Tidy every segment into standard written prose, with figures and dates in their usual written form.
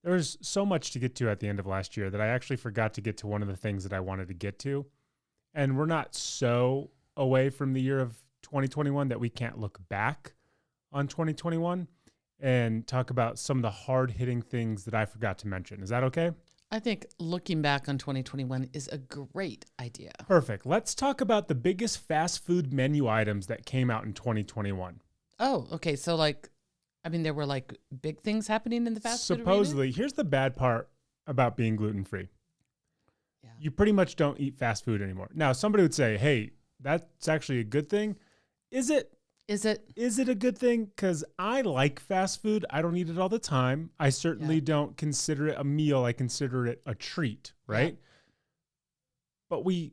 There's so much to get to at the end of last year that I actually forgot to get to one of the things that I wanted to get to. And we're not so away from the year of 2021 that we can't look back on 2021 and talk about some of the hard-hitting things that I forgot to mention. Is that okay? I think looking back on 2021 is a great idea. Perfect. Let's talk about the biggest fast food menu items that came out in 2021. Oh, okay. So there were like big things happening in the fast food arena? Supposedly, here's the bad part about being gluten-free. Yeah. You pretty much don't eat fast food anymore. Now, somebody would say, hey, that's actually a good thing. Is it? Is it? Is it a good thing? Because I like fast food. I don't eat it all the time. I certainly don't consider it a meal. I consider it a treat, right? Yeah. But we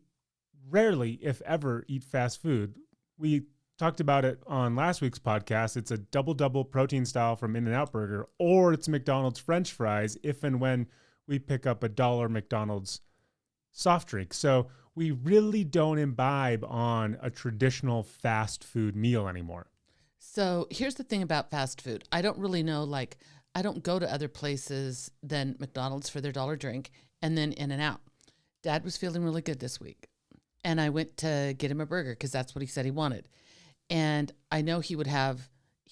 rarely, if ever, eat fast food. We talked about it on last week's podcast. It's a double protein style from In-N-Out Burger, or it's McDonald's French fries if and when we pick up a $1 McDonald's soft drink. So we really don't imbibe on a traditional fast food meal anymore. So here's the thing about fast food. I don't really know, I don't go to other places than McDonald's for their $1 drink and then In-N-Out. Dad was feeling really good this week, and I went to get him a burger because that's what he said he wanted. And I know he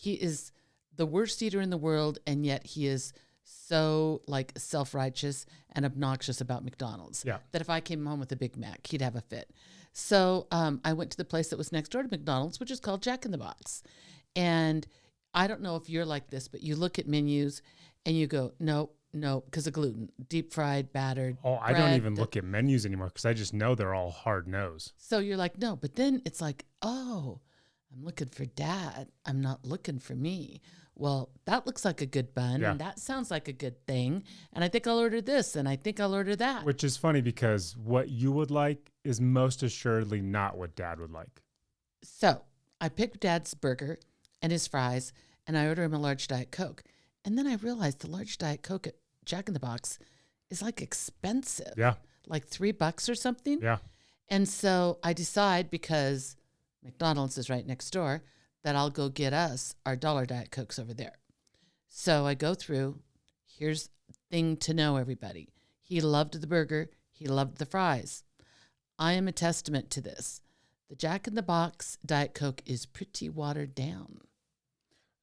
is the worst eater in the world, and yet he is so self-righteous and obnoxious about McDonald's that if I came home with a Big Mac, he'd have a fit. So I went to the place that was next door to McDonald's, which is called Jack in the Box. And I don't know if you're like this, but you look at menus and you go, no, because of gluten, deep fried, battered. Oh, I don't even look at menus anymore because I just know they're all hard nose. So you're like, no, but then it's like, oh, I'm looking for Dad. I'm not looking for me. Well, that looks like a good bun, and that sounds like a good thing, and I think I'll order this, and I think I'll order that. Which is funny because what you would like is most assuredly not what Dad would like. So I picked Dad's burger and his fries, and I order him a large Diet Coke. And then I realized the large Diet Coke at Jack in the Box is expensive. Yeah. Like $3 or something. Yeah. And so I decide, because McDonald's is right next door, that I'll go get us our $1 Diet Cokes over there. So I go through. Here's the thing to know, everybody. He loved the burger. He loved the fries. I am a testament to this. The Jack in the Box Diet Coke is pretty watered down.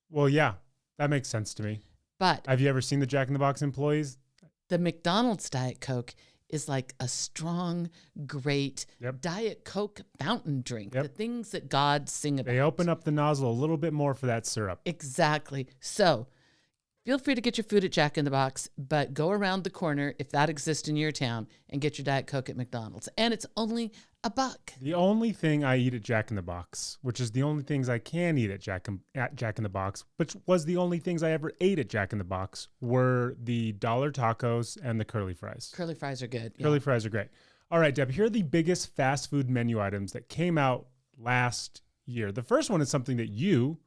Well, yeah, that makes sense to me. But have you ever seen the Jack in the Box employees? The McDonald's Diet Coke is like a strong, great Diet Coke fountain drink. The things that God sing about. They open up the nozzle a little bit more for that syrup. Exactly. So feel free to get your food at Jack in the Box, but go around the corner, if that exists in your town, and get your Diet Coke at McDonald's. And it's only $1. The only thing I eat at Jack in the Box, which is the only things I can eat at Jack in the Box, which was the only things I ever ate at Jack in the Box, were the dollar tacos and the curly fries. Curly fries are good. Curly fries are great. All right, Deb, here are the biggest fast food menu items that came out last year. The first one is something that you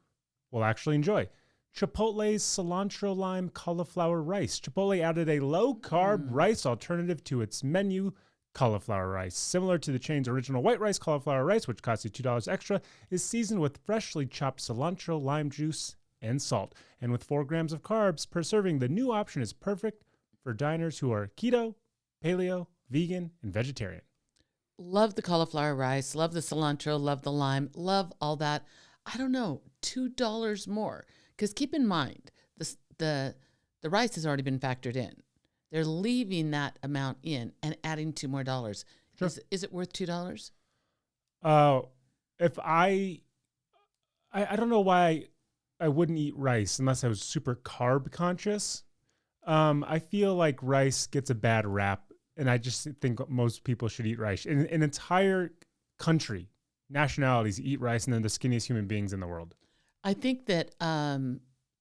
will actually enjoy. Chipotle's cilantro lime cauliflower rice. Chipotle added a low-carb rice alternative to its menu. Cauliflower rice, similar to the chain's original white rice cauliflower rice, which costs you $2 extra, is seasoned with freshly chopped cilantro, lime juice, and salt. And with 4 grams of carbs per serving, the new option is perfect for diners who are keto, paleo, vegan, and vegetarian. Love the cauliflower rice, love the cilantro, love the lime, love all that. I don't know, $2 more. Because keep in mind, the rice has already been factored in. They're leaving that amount in and adding $2 more. Sure. Is it worth $2? If I don't know why I wouldn't eat rice unless I was super carb conscious. I feel like rice gets a bad rap, and I just think most people should eat rice. In an entire country, nationalities eat rice, and they're the skinniest human beings in the world. I think that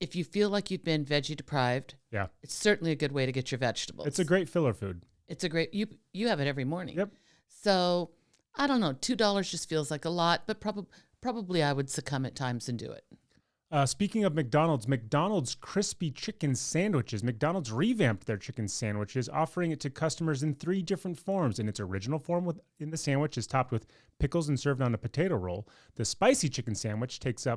if you feel like you've been veggie deprived, it's certainly a good way to get your vegetables. It's a great filler food. It's a great, you have it every morning. Yep. So I don't know, $2 just feels like a lot, but probably I would succumb at times and do it. Speaking of McDonald's crispy chicken sandwiches. McDonald's revamped their chicken sandwiches, offering it to customers in 3 different forms. In its original form, in the sandwich is topped with pickles and served on a potato roll. The spicy chicken sandwich takes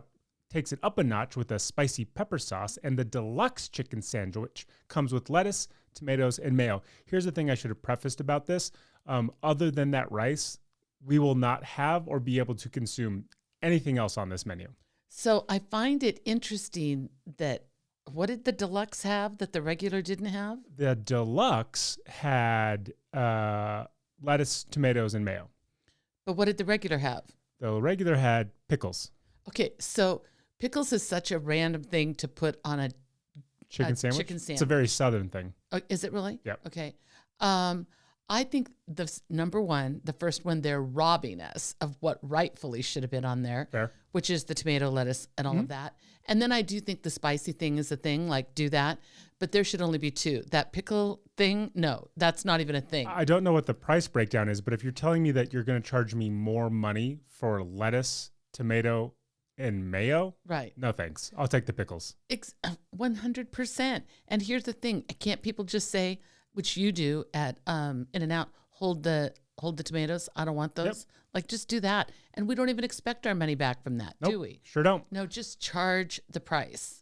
takes it up a notch with a spicy pepper sauce, and the deluxe chicken sandwich comes with lettuce, tomatoes, and mayo. Here's the thing I should have prefaced about this. Other than that rice, we will not have or be able to consume anything else on this menu. So I find it interesting that what did the deluxe have that the regular didn't have? The deluxe had lettuce, tomatoes, and mayo. But what did the regular have? The regular had pickles. Okay, so pickles is such a random thing to put on a Chicken sandwich? It's a very Southern thing. Oh, is it really? Yep. Okay. I think number one, the first one, they're robbing us of what rightfully should have been on there, Fair. which is the tomato, lettuce, and all of that. And then I do think the spicy thing is a thing, like do that. But there should only be two. That pickle thing, no, that's not even a thing. I don't know what the price breakdown is, but if you're telling me that you're going to charge me more money for lettuce, tomato, and mayo, Right. no thanks. I'll take the pickles. 100%. And here's the thing: can't people just say, which you do at In-N-Out, hold the tomatoes? I don't want those. Yep. Like, just do that, and we don't even expect our money back from that, do we? Sure don't. No, just charge the price.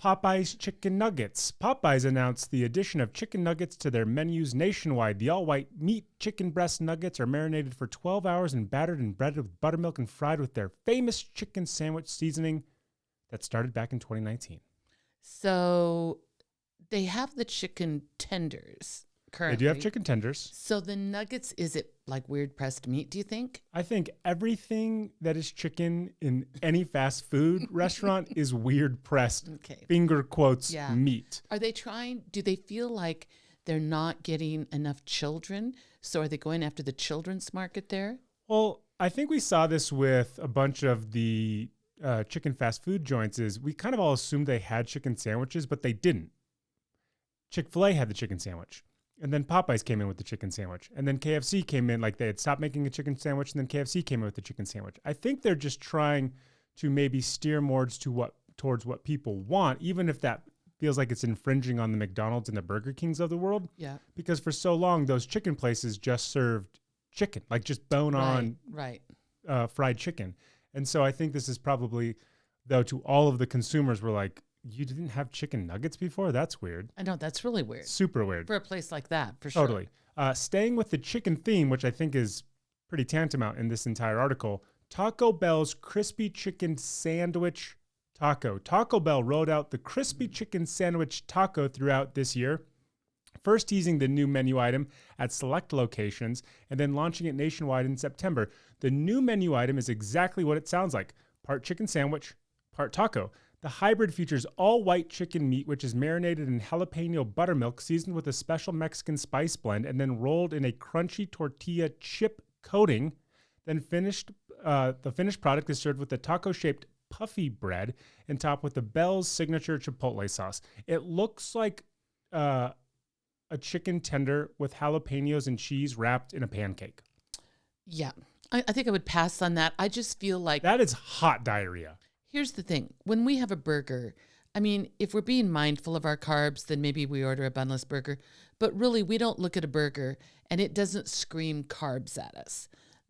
Popeyes chicken nuggets. Popeyes announced the addition of chicken nuggets to their menus nationwide. The all-white meat chicken breast nuggets are marinated for 12 hours and battered and breaded with buttermilk and fried with their famous chicken sandwich seasoning that started back in 2019. So they have the chicken tenders currently. They do have chicken tenders. So the nuggets, is it like weird pressed meat, do you think? I think everything that is chicken in any fast food restaurant is weird pressed, Okay. finger quotes, Yeah. meat. Are they do they feel like they're not getting enough children? So are they going after the children's market there? Well, I think we saw this with a bunch of the chicken fast food joints is we kind of all assumed they had chicken sandwiches, but they didn't. Chick-fil-A had the chicken sandwich. And then Popeyes came in with the chicken sandwich. And then KFC came in, like they had stopped making a chicken sandwich, and then KFC came in with the chicken sandwich. I think they're just trying to maybe steer more towards what people want, even if that feels like it's infringing on the McDonald's and the Burger Kings of the world. Yeah. Because for so long, those chicken places just served chicken, like just bone-on Right. fried chicken. And so I think this is probably, though, to all of the consumers, were like, you didn't have chicken nuggets before? That's weird. I know, that's really weird. Super weird. For a place like that, for sure. Totally. Staying with the chicken theme, which I think is pretty tantamount in this entire article, Taco Bell's crispy chicken sandwich taco. Taco Bell rolled out the crispy chicken sandwich taco throughout this year, first teasing the new menu item at select locations and then launching it nationwide in September. The new menu item is exactly what it sounds like: part chicken sandwich, part taco. The hybrid features all-white chicken meat, which is marinated in jalapeno buttermilk, seasoned with a special Mexican spice blend, and then rolled in a crunchy tortilla chip coating. Then the finished product is served with a taco-shaped puffy bread and topped with the Bell's signature chipotle sauce. It looks like a chicken tender with jalapenos and cheese wrapped in a pancake. Yeah. I think I would pass on that. I just feel like That is hot diarrhea. here's the thing. When we have a burger, I mean, if we're being mindful of our carbs, then maybe we order a bunless burger. But really, we don't look at a burger and it doesn't scream carbs at us.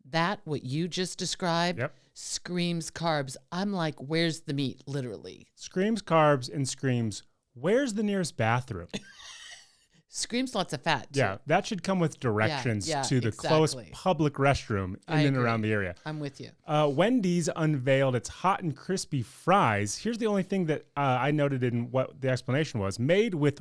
That, what you just described, Yep. screams carbs. I'm like, where's the meat, literally? Screams carbs and screams, where's the nearest bathroom? Screams lots of fat, too. Yeah, that should come with directions yeah, to the closest public restroom in I and agree. around the area. I'm with you. Wendy's unveiled its hot and crispy fries. Here's the only thing that I noted in what the explanation was: made with,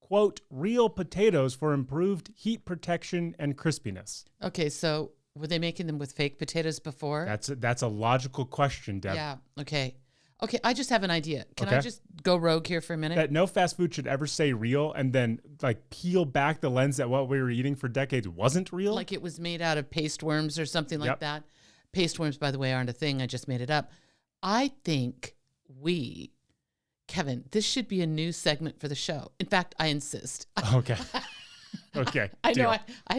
quote, real potatoes for improved heat protection and crispiness. Okay, so were they making them with fake potatoes before? That's a logical question, Deb. Yeah, okay. Okay, I just have an idea. Can I Okay. just go rogue here for a minute? That no fast food should ever say real and then like peel back the lens that what we were eating for decades wasn't real. Like it was made out of paste worms or something like Yep. that. Paste worms, by the way, aren't a thing. I just made it up. I think Kevin, this should be a new segment for the show. In fact, I insist. Okay. Okay. I deal.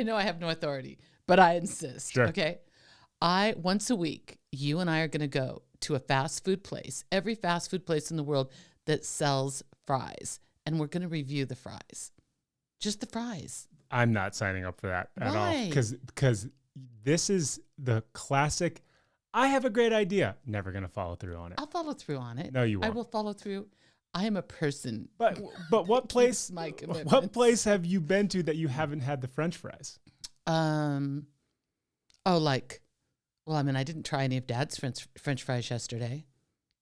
know I have no authority, but I insist. Sure. Okay. Once a week, you and I are going to go to a fast food place, every fast food place in the world that sells fries, and we're going to review the fries. Just the fries. I'm not signing up for that at all. Why? Because this is the classic I have a great idea. Never going to follow through on it. I'll follow through on it. No, you won't. I will follow through. I am a person. But what place? My commitments. What place have you been to that you haven't had the French fries? Well, I mean, I didn't try any of Dad's French fries yesterday.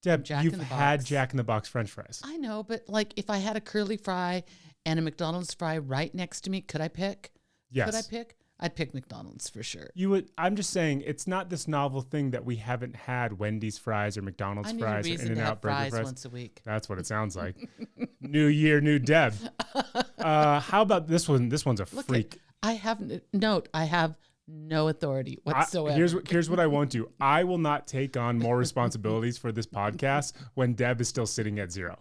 Deb, Jack you've in the had Box. Jack in the Box French fries. I know, but like if I had a curly fry and a McDonald's fry right next to me, could I pick? Yes. Could I pick? I'd pick McDonald's for sure. You would. I'm just saying, it's not this novel thing that we haven't had Wendy's fries or McDonald's I need a fries or reason to In-N-Out have burger fries fries. once a week. That's what it sounds like. New year, new Deb. How about this one? This one's a freak. I have no authority whatsoever. Here's what I won't do. I will not take on more responsibilities for this podcast when Deb is still sitting at 0.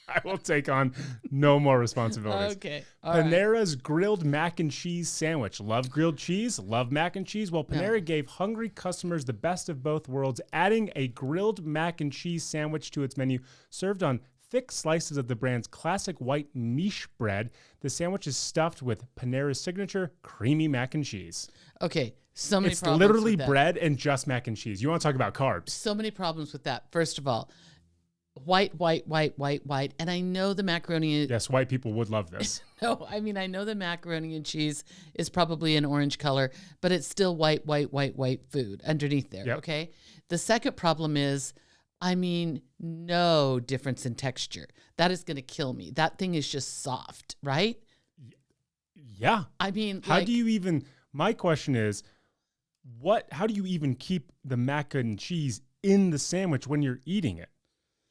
I will take on no more responsibilities. Okay. All right. Panera's grilled mac and cheese sandwich. Love grilled cheese, love mac and cheese. Well, Panera gave hungry customers the best of both worlds, adding a grilled mac and cheese sandwich to its menu, served on thick slices of the brand's classic white niche bread. The sandwich is stuffed with Panera's signature creamy mac and cheese. Okay. So many It's problems literally with that. bread and just mac and cheese. You want to talk about carbs? So many problems with that. First of all, white. And I know the macaroni. Yes, white people would love this. No, I mean, I know the macaroni and cheese is probably an orange color, but it's still white food underneath there. Yep. Okay. The second problem is, I mean, no difference in texture. That is going to kill me. That thing is just soft, right? Yeah. I mean, How do you even, my question is, how do you even keep the mac and cheese in the sandwich when you're eating it?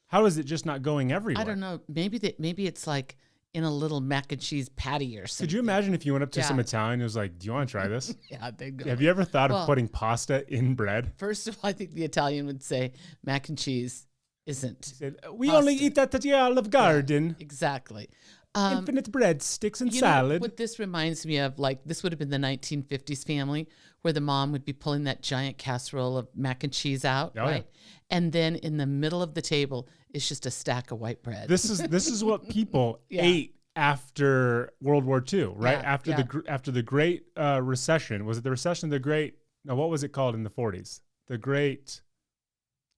How is it just not going everywhere? I don't know. Maybe it's like in a little mac and cheese patty or something. Could you imagine if you went up to some Italian and was like, do you want to try this? Yeah, they go. Have you ever thought of putting pasta in bread? First of all, I think the Italian would say mac and cheese isn't. We only eat that at the Olive Garden. Yeah, exactly. Infinite bread, sticks and You salad. know what this reminds me of? Like, this would have been the 1950s family where the mom would be pulling that giant casserole of mac and cheese out, Oh, right? Yeah. And then in the middle of the table is just a stack of white bread. This is what people ate after World War II, right? Yeah, After the Great Recession. Was it the recession? No, what was it called in the 40s? The Great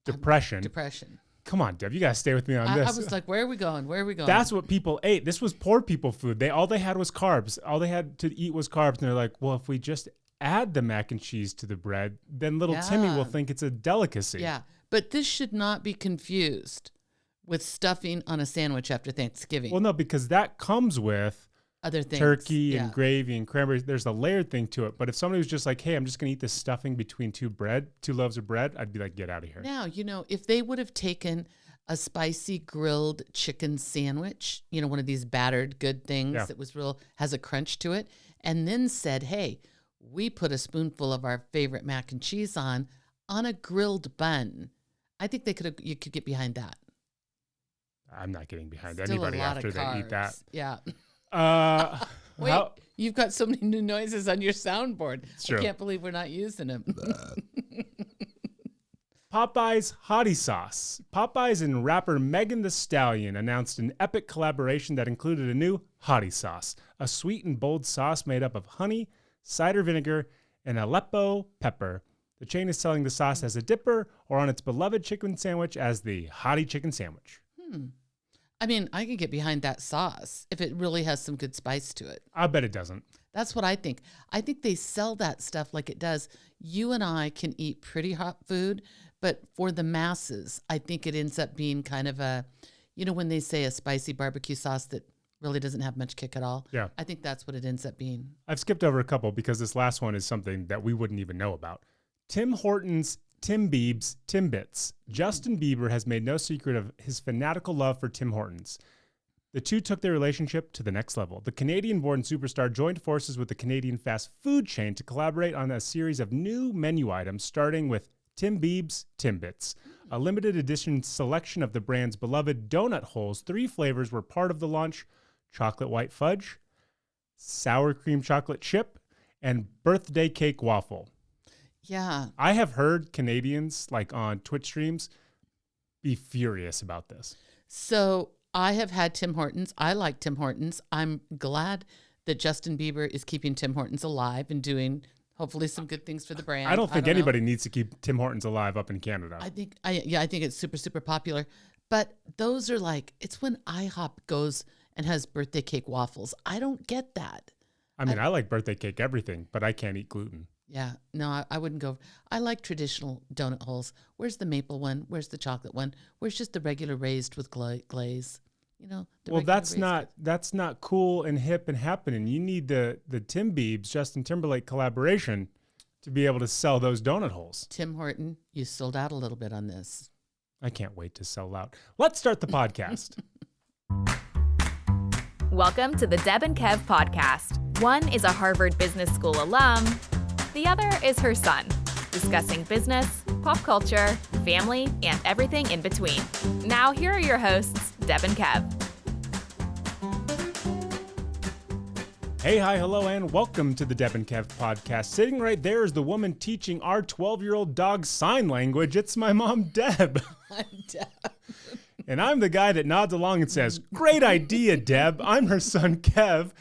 Depression. Depression. Come on, Deb, you gotta stay with me on this. I was like, where are we going? Where are we going? That's what people ate. This was poor people food. All they had was carbs. All they had to eat was carbs. And they're like, well, if we just add the mac and cheese to the bread, then little Timmy will think it's a delicacy. Yeah, but this should not be confused with stuffing on a sandwich after Thanksgiving. Well, no, because that comes with other things, turkey and gravy and cranberries. There's a layered thing to it. But if somebody was just like, hey, I'm just going to eat this stuffing between two loaves of bread, I'd be like, get out of here. Now, if they would have taken a spicy grilled chicken sandwich, one of these battered good things that was has a crunch to it, and then said, hey, we put a spoonful of our favorite mac and cheese on a grilled bun. I think you could get behind that. I'm not getting behind Still anybody after they eat that. Yeah. Wait, you've got so many new noises on your soundboard. It's true. I can't believe we're not using them. Popeyes Hottie Sauce. Popeyes and rapper Megan Thee Stallion announced an epic collaboration that included a new Hottie Sauce, a sweet and bold sauce made up of honey, cider vinegar, and Aleppo pepper. The chain is selling the sauce as a dipper or on its beloved chicken sandwich as the Hottie Chicken Sandwich. I mean, I can get behind that sauce if it really has some good spice to it. I bet it doesn't. That's what I think. I think they sell that stuff like it does. You and I can eat pretty hot food, but for the masses, I think it ends up being kind of a, when they say a spicy barbecue sauce that really doesn't have much kick at all. Yeah. I think that's what it ends up being. I've skipped over a couple because this last one is something that we wouldn't even know about. Tim Hortons, Tim Biebs, Timbits. Justin Bieber has made no secret of his fanatical love for Tim Hortons. The two took their relationship to the next level. The Canadian-born superstar joined forces with the Canadian fast food chain to collaborate on a series of new menu items, starting with Tim Biebs Timbits, a limited edition selection of the brand's beloved donut holes. 3 flavors were part of the launch: chocolate white fudge, sour cream chocolate chip, and birthday cake waffle. Yeah. I have heard Canadians, like on Twitch streams, be furious about this. So I have had Tim Hortons. I like Tim Hortons. I'm glad that Justin Bieber is keeping Tim Hortons alive and doing Hopefully some good things for the brand. I don't think anybody needs to keep Tim Hortons alive up in Canada. I think it's super, super popular. But those are like, it's when IHOP goes and has birthday cake waffles. I don't get that. I mean, I like birthday cake everything, but I can't eat gluten. Yeah, no, I wouldn't go. I like traditional donut holes. Where's the maple one? Where's the chocolate one? Where's just the regular raised with glaze? Well, that's not cool and hip and happening. You need the Tim Biebs, Justin Timberlake collaboration to be able to sell those donut holes. Tim Horton, you sold out a little bit on this. I can't wait to sell out. Let's start the podcast. Welcome to the Deb and Kev podcast. One is a Harvard Business School alum. The other is her son, discussing business, pop culture, family, and everything in between. Now, here are your hosts, Deb and Kev. Hey, hi, hello, and welcome to the Deb and Kev podcast. Sitting right there is the woman teaching our 12-year-old dog sign language. It's my mom, Deb. I'm Deb. And I'm the guy that nods along and says, "Great idea, Deb." I'm her son, Kev.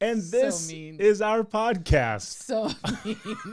And this is our podcast.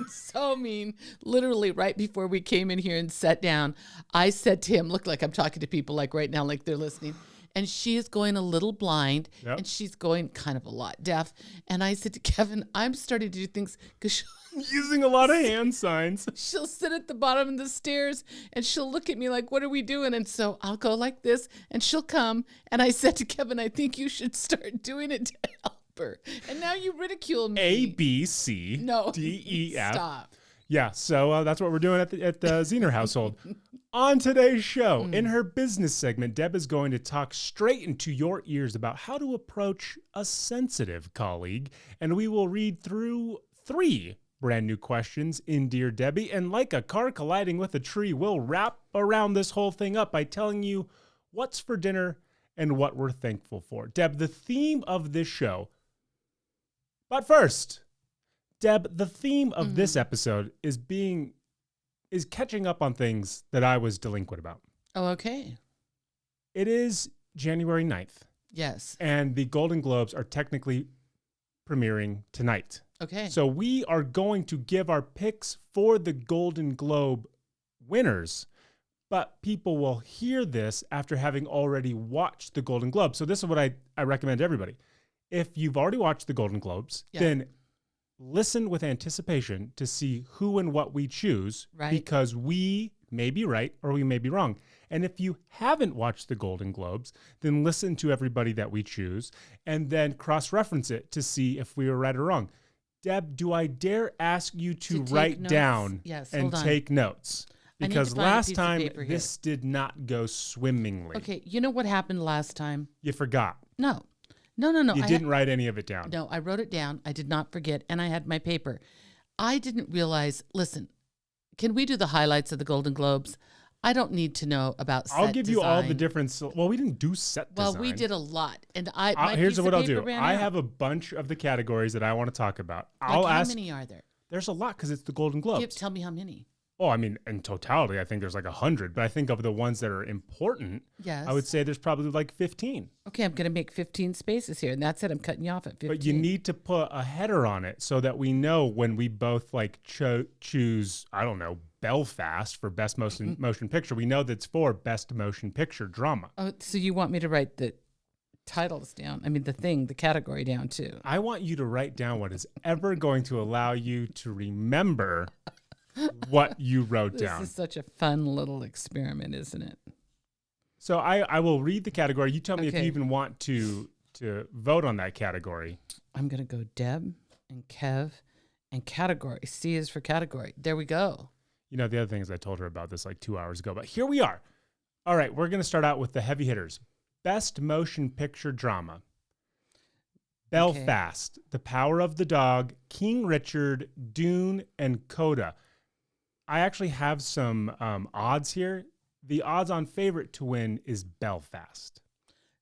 So mean. Literally right before we came in here and sat down, I said to him, look like I'm talking to people like right now, like they're listening. And she is going a little blind and she's going kind of a lot deaf. And I said to Kevin, I'm starting to do things because using a lot of hand signs. She'll sit at the bottom of the stairs and she'll look at me like, what are we doing? And so I'll go like this and she'll come. And I said to Kevin, I think you should start doing it to help her. And now you ridicule me. A, B, C, D, E, F. Stop. Yeah, so that's what we're doing at the Zener household. On today's show, in her business segment, Deb is going to talk straight into your ears about how to approach a sensitive colleague. And we will read through 3 brand new questions in Dear Debbie. And like a car colliding with a tree, we'll wrap around this whole thing up by telling you what's for dinner and what we're thankful for. Deb, the theme of this show. But first, Deb, the theme of this episode is catching up on things that I was delinquent about. Oh, okay. It is January 9th. Yes. And the Golden Globes are technically premiering tonight. Okay. So we are going to give our picks for the Golden Globe winners, but people will hear this after having already watched the Golden Globes. So this is what I recommend to everybody. If you've already watched the Golden Globes, then listen with anticipation to see who and what we choose, because we may be right or we may be wrong. And if you haven't watched the Golden Globes, then listen to everybody that we choose and then cross-reference it to see if we were right or wrong. Deb, do I dare ask you to write notes down and take notes? Because last time this did not go swimmingly. Okay, you know what happened last time? You forgot. No. You didn't write any of it down. No, I wrote it down. I did not forget, and I had my paper. I didn't realize, listen, can we do the highlights of the Golden Globes? I don't need to know about set I'll give you design. all the different. Well, we didn't do set design. Well, we did a lot. And here's what I'll do. I have a bunch of the categories that I want to talk about. I'll ask. How many are there? There's a lot because it's the Golden Globes. Tell me how many. Oh, I mean, in totality, I think there's like 100. But I think of the ones that are important, I would say there's probably like 15. Okay, I'm going to make 15 spaces here. And that's it. I'm cutting you off at 15. But you need to put a header on it so that we know when we both like choose, I don't know, Belfast for Best Motion Picture. We know that's for Best Motion Picture Drama. Oh, so you want me to write the titles down? I mean, the category down too. I want you to write down what is ever going to allow you to remember what you wrote down. This is such a fun little experiment, isn't it? So I will read the category. You tell me if you even want to vote on that category. I'm going to go Deb and Kev and category. C is for category. There we go. You know, the other thing is I told her about this like 2 hours ago, but here we are. All right, we're going to start out with the heavy hitters. Best Motion Picture Drama. Belfast, The Power of the Dog, King Richard, Dune, and Coda. I actually have some odds here. The odds on favorite to win is Belfast.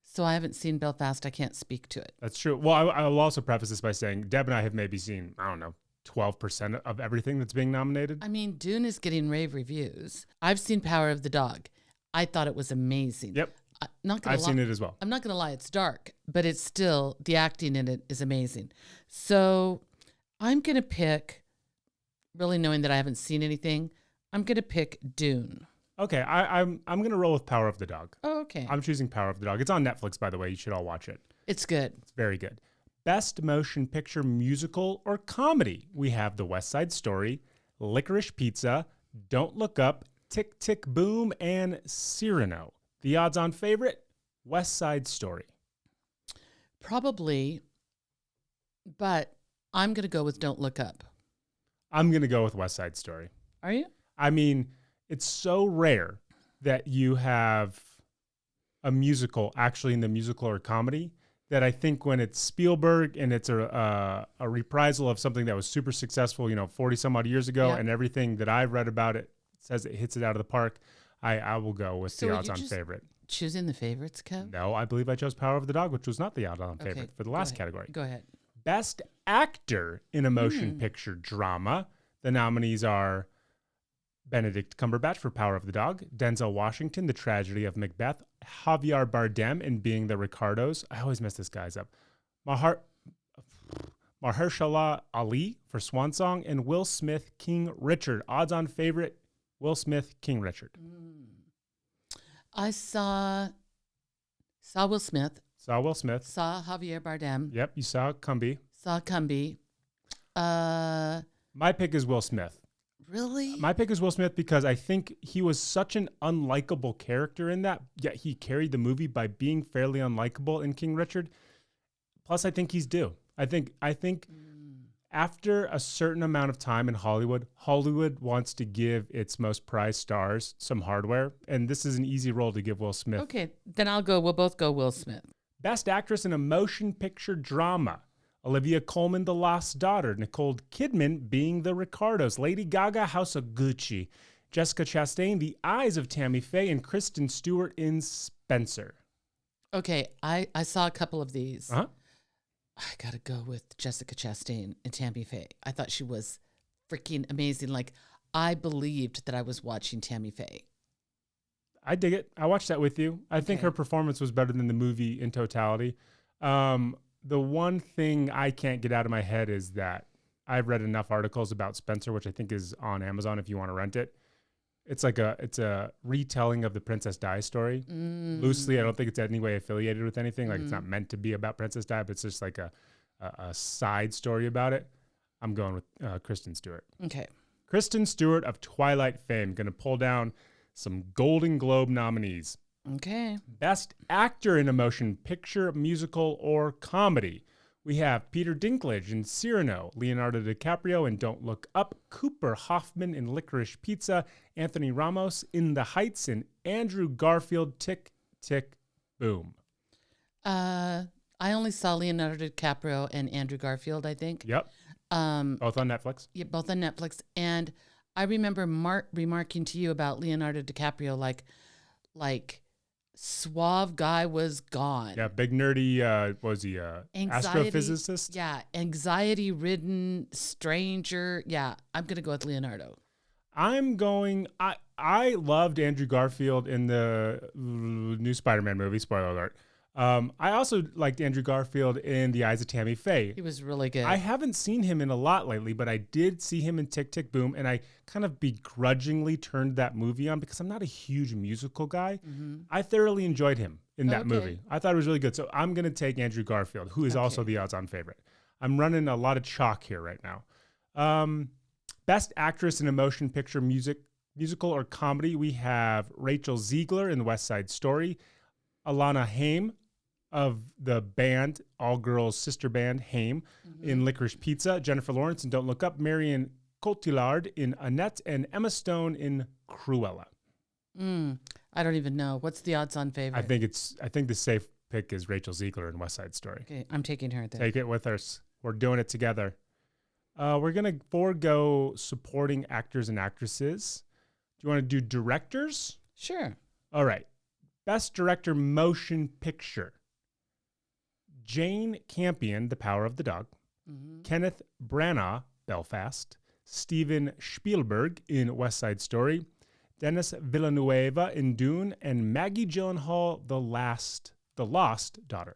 So I haven't seen Belfast. I can't speak to it. That's true. Well, I will also preface this by saying Deb and I have maybe seen, 12% of everything that's being nominated. I mean, Dune is getting rave reviews. I've seen Power of the Dog. I thought it was amazing. Yep. I've seen it as well. I'm not going to lie. It's dark, but it's still, the acting in it is amazing. So I'm going to pick really knowing that I haven't seen anything, I'm going to pick Dune. Okay, I'm gonna roll with Power of the Dog. Oh, okay. I'm choosing Power of the Dog. It's on Netflix, by the way. You should all watch it. It's good. It's very good. Best motion picture musical or comedy. We have The West Side Story, Licorice Pizza, Don't Look Up, Tick Tick Boom, and Cyrano. The odds-on favorite, West Side Story. Probably, but I'm going to go with Don't Look Up. I'm gonna go with West Side Story. Are you? I mean, it's so rare that you have a musical actually in the musical or comedy that I think when it's Spielberg and it's a reprisal of something that was super successful, 40 some odd years ago, and everything that I've read about it says it hits it out of the park, I will go with the odds-on favorite. Choosing the favorites, Kev? No, I believe I chose Power of the Dog, which was not the odds-on favorite for the last category. Go ahead. Best actor in a motion picture drama. The nominees are Benedict Cumberbatch for Power of the Dog, Denzel Washington, The Tragedy of Macbeth, Javier Bardem in Being the Ricardos. I always mess this guy's up. Mahershala Ali for Swan Song, and Will Smith, King Richard. Odds-on favorite, Will Smith, King Richard. I saw Will Smith. Saw Will Smith. Saw Javier Bardem. Yep, you saw Cumby. Saw Cumby. My pick is Will Smith. Really? My pick is Will Smith because I think he was such an unlikable character in that, yet he carried the movie by being fairly unlikable in King Richard. Plus, I think he's due. I think after a certain amount of time in Hollywood wants to give its most prized stars some hardware, and this is an easy role to give Will Smith. Okay, then we'll both go Will Smith. Best Actress in a Motion Picture Drama. Olivia Colman, The Lost Daughter. Nicole Kidman, Being the Ricardos. Lady Gaga, House of Gucci. Jessica Chastain, The Eyes of Tammy Faye. And Kristen Stewart in Spencer. Okay, I saw a couple of these. Uh-huh. I got to go with Jessica Chastain and Tammy Faye. I thought she was freaking amazing. Like, I believed that I was watching Tammy Faye. I dig it. I watched that with you. I think her performance was better than the movie in totality. The one thing I can't get out of my head is that I've read enough articles about Spencer, which I think is on Amazon if you want to rent it. It's a retelling of the Princess Di story. Loosely, I don't think it's any way affiliated with anything. Like it's not meant to be about Princess Di, but it's just like a side story about it. I'm going with Kristen Stewart. Okay. Kristen Stewart of Twilight fame, going to pull down some Golden Globe nominees. Okay. Best Actor in a Motion Picture, Musical, or Comedy. We have Peter Dinklage in Cyrano, Leonardo DiCaprio in Don't Look Up, Cooper Hoffman in Licorice Pizza, Anthony Ramos in The Heights, and Andrew Garfield, Tick, Tick, Boom. I only saw Leonardo DiCaprio and Andrew Garfield, I think. Yep. Both on Netflix. Yeah, both on Netflix. And I remember remarking to you about Leonardo DiCaprio, like suave guy was gone. Yeah, big nerdy, was he astrophysicist? Yeah, anxiety-ridden stranger. Yeah, I'm going to go with Leonardo. I loved Andrew Garfield in the new Spider-Man movie, spoiler alert. I also liked Andrew Garfield in The Eyes of Tammy Faye. He was really good. I haven't seen him in a lot lately, but I did see him in Tick, Tick, Boom, and I kind of begrudgingly turned that movie on because I'm not a huge musical guy. I thoroughly enjoyed him in that movie. I thought it was really good. So I'm going to take Andrew Garfield, who is also the odds-on favorite. I'm running a lot of chalk here right now. Best Actress in a Motion Picture, Musical, or Comedy, we have Rachel Ziegler in West Side Story, Alana Haim of the band, all-girls sister band, Haim, in Licorice Pizza, Jennifer Lawrence in Don't Look Up, Marion Cotillard in Annette, and Emma Stone in Cruella. I don't even know. What's the odds-on favorite? I think the safe pick is Rachel Ziegler in West Side Story. Okay, I'm taking her then. Take it with us. We're doing it together. We're going to forego supporting actors and actresses. Do you want to do directors? Sure. All right. Best Director Motion Picture. Jane Campion, The Power of the Dog. Kenneth Branagh, Belfast. Steven Spielberg in West Side Story. Denis Villeneuve in Dune. And Maggie Gyllenhaal, The Lost Daughter.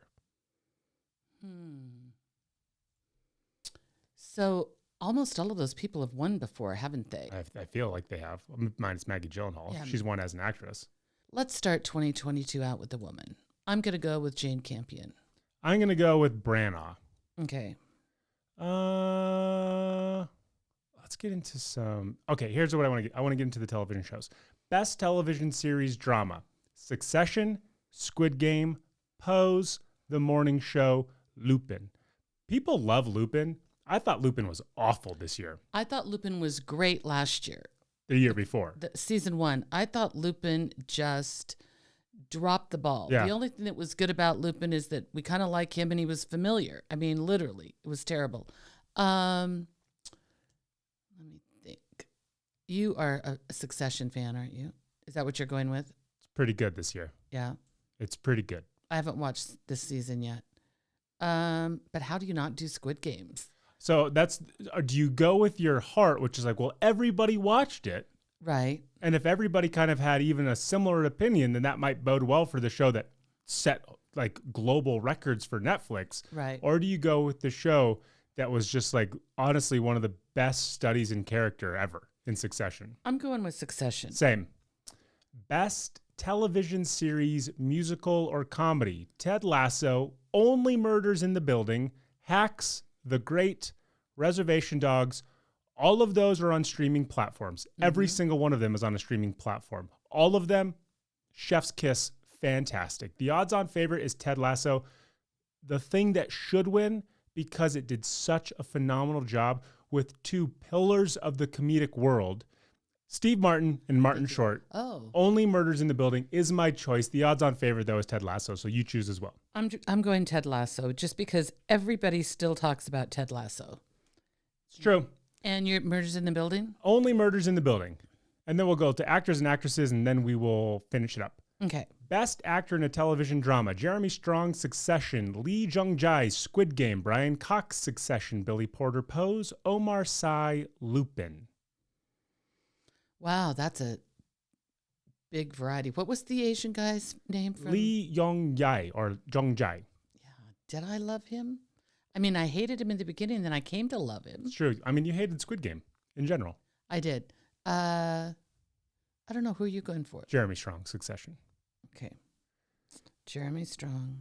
So Almost all of those people have won before, haven't they? I feel like they have. Minus Maggie Gyllenhaal. Yeah. She's won as an actress. Let's start 2022 out with a woman. I'm going to go with Jane Campion. I'm going to go with Branagh. Okay. Let's get into some. Okay, here's what I want to get. I want to get into the television shows. Best television series drama: Succession, Squid Game, Pose, The Morning Show, Lupin. People love Lupin. I thought Lupin was awful this year. I thought Lupin was great last year. The year before. Season 1. I thought Lupin just dropped the ball. Yeah. The only thing that was good about Lupin is that we kind of like him and he was familiar. I mean, literally, it was terrible. Let me think. You are a Succession fan, aren't you? Is that what you're going with? It's pretty good this year. Yeah. It's pretty good. I haven't watched this season yet. But how do you not do Squid Games? So do you go with your heart, which is like, well, everybody watched it. Right. And if everybody kind of had even a similar opinion, then that might bode well for the show that set like global records for Netflix. Right. Or do you go with the show that was just like, honestly, one of the best studies in character ever in Succession? I'm going with Succession. Same. Best television series, musical or comedy: Ted Lasso, Only Murders in the Building, Hacks, The Great, Reservation Dogs. All of those are on streaming platforms. Every single one of them is on a streaming platform. All of them, chef's kiss, fantastic. The odds-on favorite is Ted Lasso. The thing that should win, because it did such a phenomenal job with two pillars of the comedic world, Steve Martin and Martin Short. Oh. Only Murders in the Building is my choice. The odds-on favorite, though, is Ted Lasso, so you choose as well. I'm going Ted Lasso just because everybody still talks about Ted Lasso. It's true. And your Murders in the Building? Only Murders in the Building. And then we'll go to actors and actresses, and then we will finish it up. Okay. Best actor in a television drama: Jeremy Strong, Succession; Lee Jung-jae, Squid Game; Brian Cox, Succession; Billy Porter, Pose; Omar Sy, Lupin. Wow, that's a big variety. What was the Asian guy's name? Lee Jung-jae, or Jung-jae. Yeah. Did I love him? I mean, I hated him in the beginning, then I came to love him. It's true. I mean, you hated Squid Game in general. I did. I don't know. Who are you going for? Jeremy Strong, Succession. Okay. Jeremy Strong.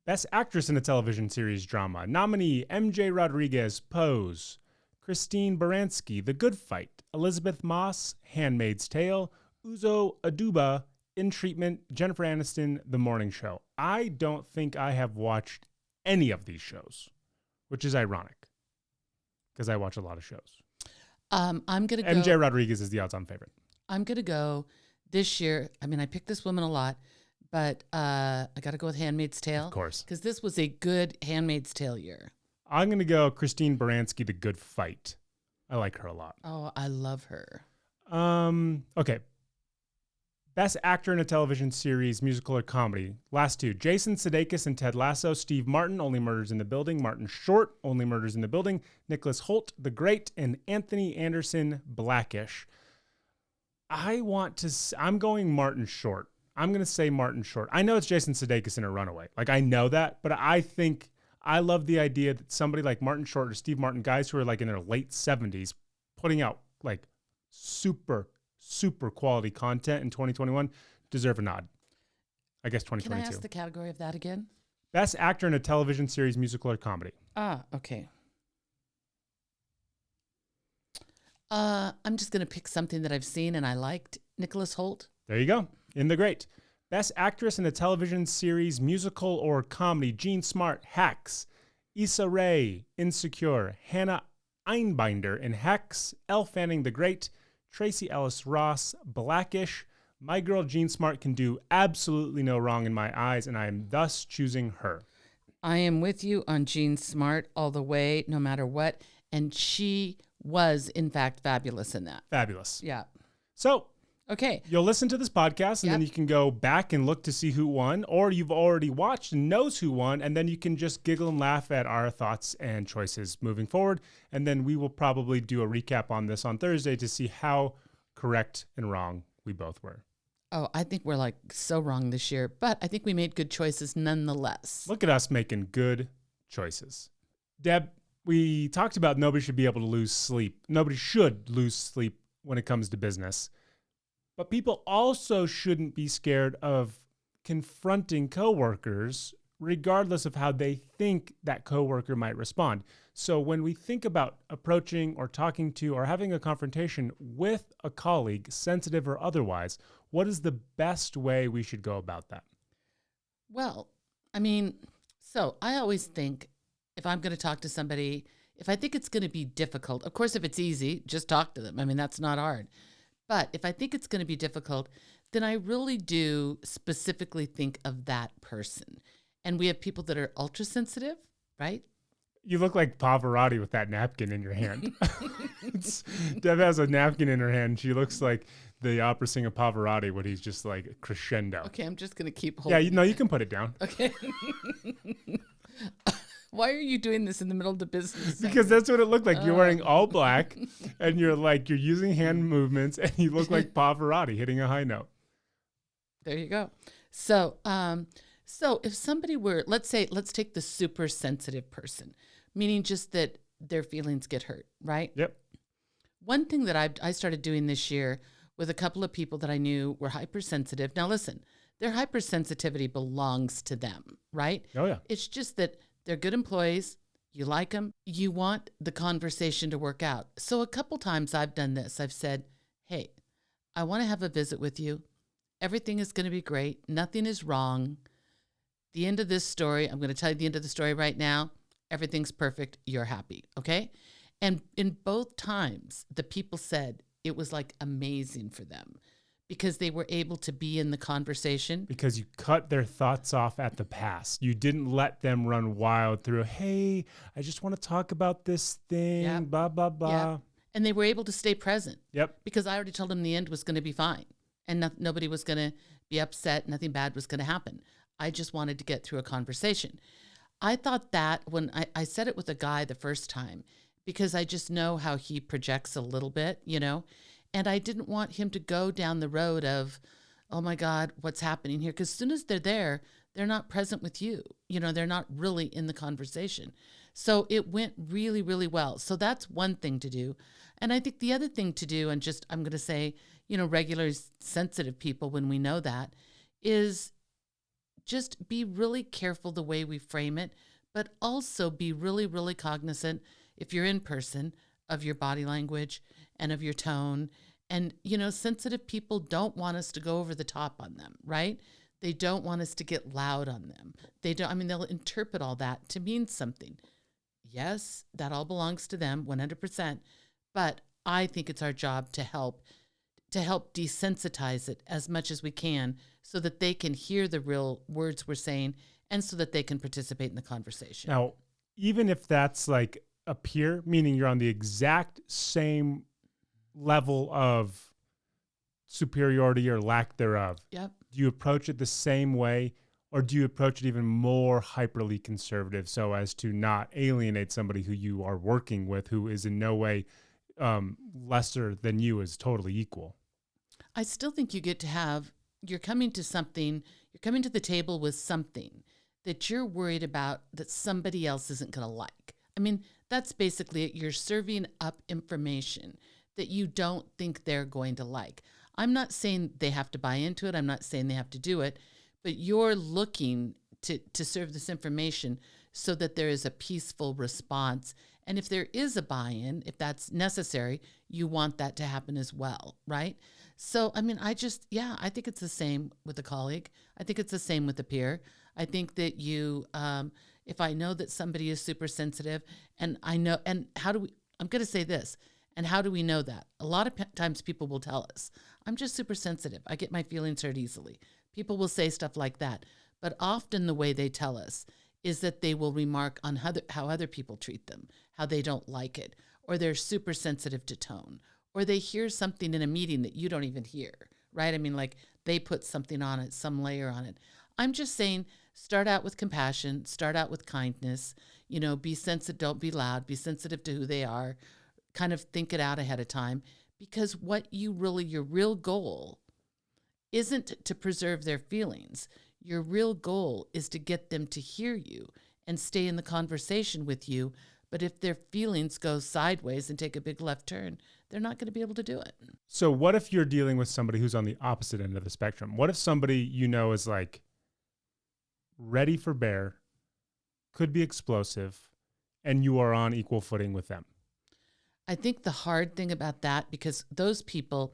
Best actress in a television series drama: nominee MJ Rodriguez, Pose; Christine Baranski, The Good Fight; Elizabeth Moss, Handmaid's Tale; Uzo Aduba, In Treatment; Jennifer Aniston, The Morning Show. I don't think I have watched any of these shows, which is ironic because I watch a lot of shows. I'm going to go. MJ Rodriguez is the odds-on favorite. I'm going to go this year. I mean, I picked this woman a lot, but I got to go with Handmaid's Tale. Of course. Because this was a good Handmaid's Tale year. I'm going to go Christine Baranski, The Good Fight. I like her a lot. Oh, I love her. Okay. Best actor in a television series, musical or comedy. Last two: Jason Sudeikis and Ted Lasso; Steve Martin, Only Murders in the Building; Martin Short, Only Murders in the Building; Nicholas Hoult, The Great; and Anthony Anderson, Blackish. I'm going Martin Short. I'm going to say Martin Short. I know it's Jason Sudeikis in A Runaway. Like, I know that, but I love the idea that somebody like Martin Short or Steve Martin, guys who are like in their late 70s, putting out like super quality content in 2021, deserve a nod. I guess 2022. Can I ask the category of that again? Best actor in a television series, musical or comedy. Okay. I'm just going to pick something that I've seen and I liked. Nicholas Hoult. There you go. In The Great. Best actress in a television series, musical or comedy: Jean Smart, Hacks; Issa Rae, Insecure; Hannah Einbinder in Hacks; Elle Fanning, The Great; Tracy Ellis Ross, Blackish. My girl Jean Smart can do absolutely no wrong in my eyes, and I am thus choosing her. I am with you on Jean Smart all the way, no matter what. And she was, in fact, fabulous in that. Fabulous. Yeah. So, okay. You'll listen to this podcast, and then you can go back and look to see who won, or you've already watched and knows who won, and then you can just giggle and laugh at our thoughts and choices moving forward. And then we will probably do a recap on this on Thursday to see how correct and wrong we both were. Oh, I think we're like so wrong this year, but I think we made good choices nonetheless. Look at us making good choices. Deb, we talked about nobody should be able to lose sleep. Nobody should lose sleep when it comes to business. But people also shouldn't be scared of confronting coworkers, regardless of how they think that coworker might respond. So when we think about approaching or talking to or having a confrontation with a colleague, sensitive or otherwise, what is the best way we should go about that? Well, so I always think if I'm going to talk to somebody, if I think it's going to be difficult, of course, if it's easy, just talk to them. That's not hard. But if I think it's going to be difficult, then I really do specifically think of that person. And we have people that are ultra sensitive, right? You look like Pavarotti with that napkin in your hand. Deb has a napkin in her hand. She looks like the opera singer Pavarotti when he's just like crescendo. Okay, I'm just going to keep holding. Yeah, you can put it down. Okay. Why are you doing this in the middle of the business? Because that's what it looked like. You're wearing all black and you're using hand movements and you look like Pavarotti hitting a high note. There you go. So if somebody were, let's take the super sensitive person, meaning just that their feelings get hurt, right? Yep. One thing that I started doing this year with a couple of people that I knew were hypersensitive. Now listen, their hypersensitivity belongs to them, right? Oh yeah. It's just that they're good employees. You like them. You want the conversation to work out. So a couple times I've done this. I've said, hey, I want to have a visit with you. Everything is going to be great. Nothing is wrong. The end of this story, I'm going to tell you the end of the story right now. Everything's perfect. You're happy. Okay. And in both times, the people said it was like amazing for them because they were able to be in the conversation. Because you cut their thoughts off at the past. You didn't let them run wild through, hey, I just want to talk about this thing, Yep. blah, blah, blah. Yep. And they were able to stay present. Yep. Because I already told them the end was going to be fine. And nobody was going to be upset. Nothing bad was going to happen. I just wanted to get through a conversation. I thought that when I said it with a guy the first time, because I just know how he projects a little bit, and I didn't want him to go down the road of, oh my God, what's happening here? Because as soon as they're there, they're not present with you. They're not really in the conversation. So it went really, really well. So that's one thing to do. And I think the other thing to do, and just I'm going to say, regular sensitive people, when we know that, is just be really careful the way we frame it, but also be really, really cognizant, if you're in person, of your body language and of your tone. And, sensitive people don't want us to go over the top on them, right? They don't want us to get loud on them. They'll interpret all that to mean something. Yes, that all belongs to them 100%. But I think it's our job to help desensitize it as much as we can so that they can hear the real words we're saying and so that they can participate in the conversation. Now, even if that's like a peer, meaning you're on the exact same level of superiority or lack thereof, Yep. do you approach it the same way, or do you approach it even more hyperly conservative so as to not alienate somebody who you are working with, who is in no way lesser than you, is totally equal? I still think you get to have, you're coming to the table with something that you're worried about that somebody else isn't going to like. That's basically it. You're serving up information that you don't think they're going to like. I'm not saying they have to buy into it. I'm not saying they have to do it, but you're looking to serve this information so that there is a peaceful response. And if there is a buy-in, if that's necessary, you want that to happen as well, right? So, I think it's the same with a colleague. I think it's the same with a peer. I think that if I know that somebody is super sensitive I'm going to say this, and how do we know that? A lot of times people will tell us, I'm just super sensitive. I get my feelings hurt easily. People will say stuff like that. But often the way they tell us is that they will remark on how other people treat them, how they don't like it, or they're super sensitive to tone, or they hear something in a meeting that you don't even hear, right? Like they put something on it, some layer on it. I'm just saying, start out with compassion, start out with kindness, be sensitive, don't be loud, be sensitive to who they are, kind of think it out ahead of time, because your real goal isn't to preserve their feelings. Your real goal is to get them to hear you and stay in the conversation with you But if their feelings go sideways and take a big left turn, they're not going to be able to do it. So what if you're dealing with somebody who's on the opposite end of the spectrum? What if somebody you know is like ready for bear, could be explosive, and you are on equal footing with them? I think the hard thing about that, because those people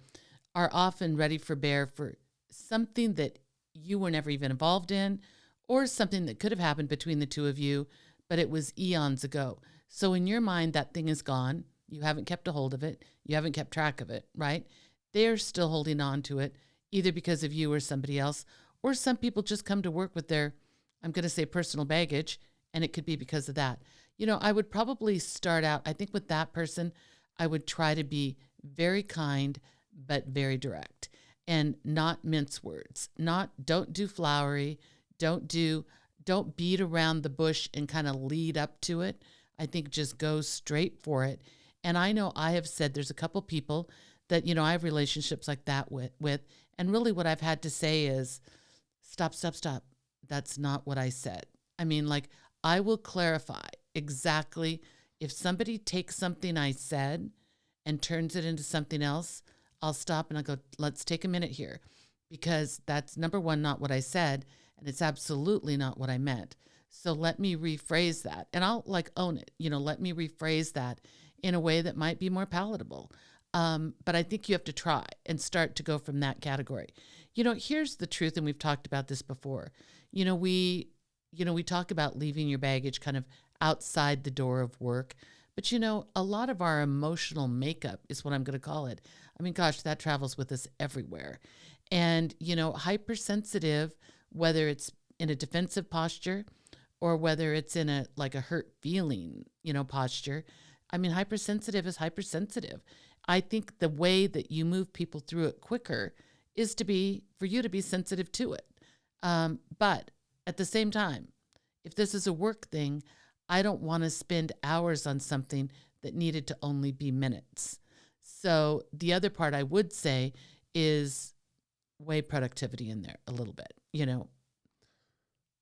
are often ready for bear for something that you were never even involved in, or something that could have happened between the two of you, but it was eons ago. So in your mind, that thing is gone. You haven't kept a hold of it. You haven't kept track of it, right? They're still holding on to it, either because of you or somebody else, or some people just come to work with their, I'm going to say, personal baggage, and it could be because of that. You know, I would probably start out, I think with that person, I would try to be very kind, but very direct, and not mince words. Don't do flowery. Don't beat around the bush and kind of lead up to it. I think just go straight for it. And I know I have said there's a couple people that, you know, I have relationships like that with. And really what I've had to say is, stop. That's not what I said. I mean, like, I will clarify exactly if somebody takes something I said and turns it into something else, I'll stop and I'll go, let's take a minute here, because that's, number one, not what I said. And it's absolutely not what I meant. So let me rephrase that. And I'll like own it, you know, let me rephrase that in a way that might be more palatable. But I think you have to try and start to go from that category. You know, here's the truth. And we've talked about this before. We talk about leaving your baggage kind of outside the door of work. But, you know, a lot of our emotional makeup is what I'm going to call it. I mean, gosh, that travels with us everywhere. And, you know, hypersensitive, whether it's in a defensive posture or whether it's in a hurt feeling, you know, posture. I mean, hypersensitive is hypersensitive. I think the way that you move people through it quicker is for you to be sensitive to it. But at the same time, if this is a work thing, I don't want to spend hours on something that needed to only be minutes. So the other part I would say is weigh productivity in there a little bit, you know.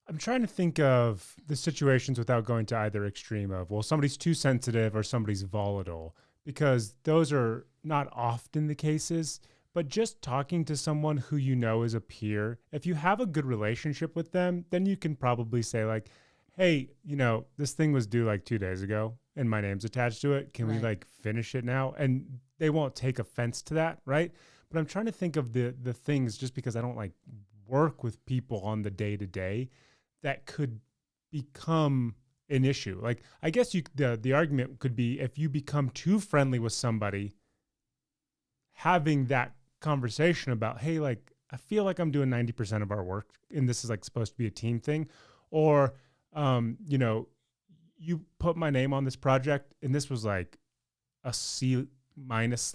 I'm trying to think of the situations without going to either extreme of, well, somebody's too sensitive or somebody's volatile, because those are not often the cases. But just talking to someone who you know is a peer, if you have a good relationship with them, then you can probably say like, hey, you know, this thing was due like 2 days ago and my name's attached to it. Can we like finish it now? And they won't take offense to that, right? But I'm trying to think of the things, just because I don't like work with people on the day-to-day, that could become an issue. Like, I guess the argument could be, if you become too friendly with somebody, having that conversation about, hey, like, I feel like I'm doing 90% of our work and this is like supposed to be a team thing. Or, you know, you put my name on this project and this was like a C-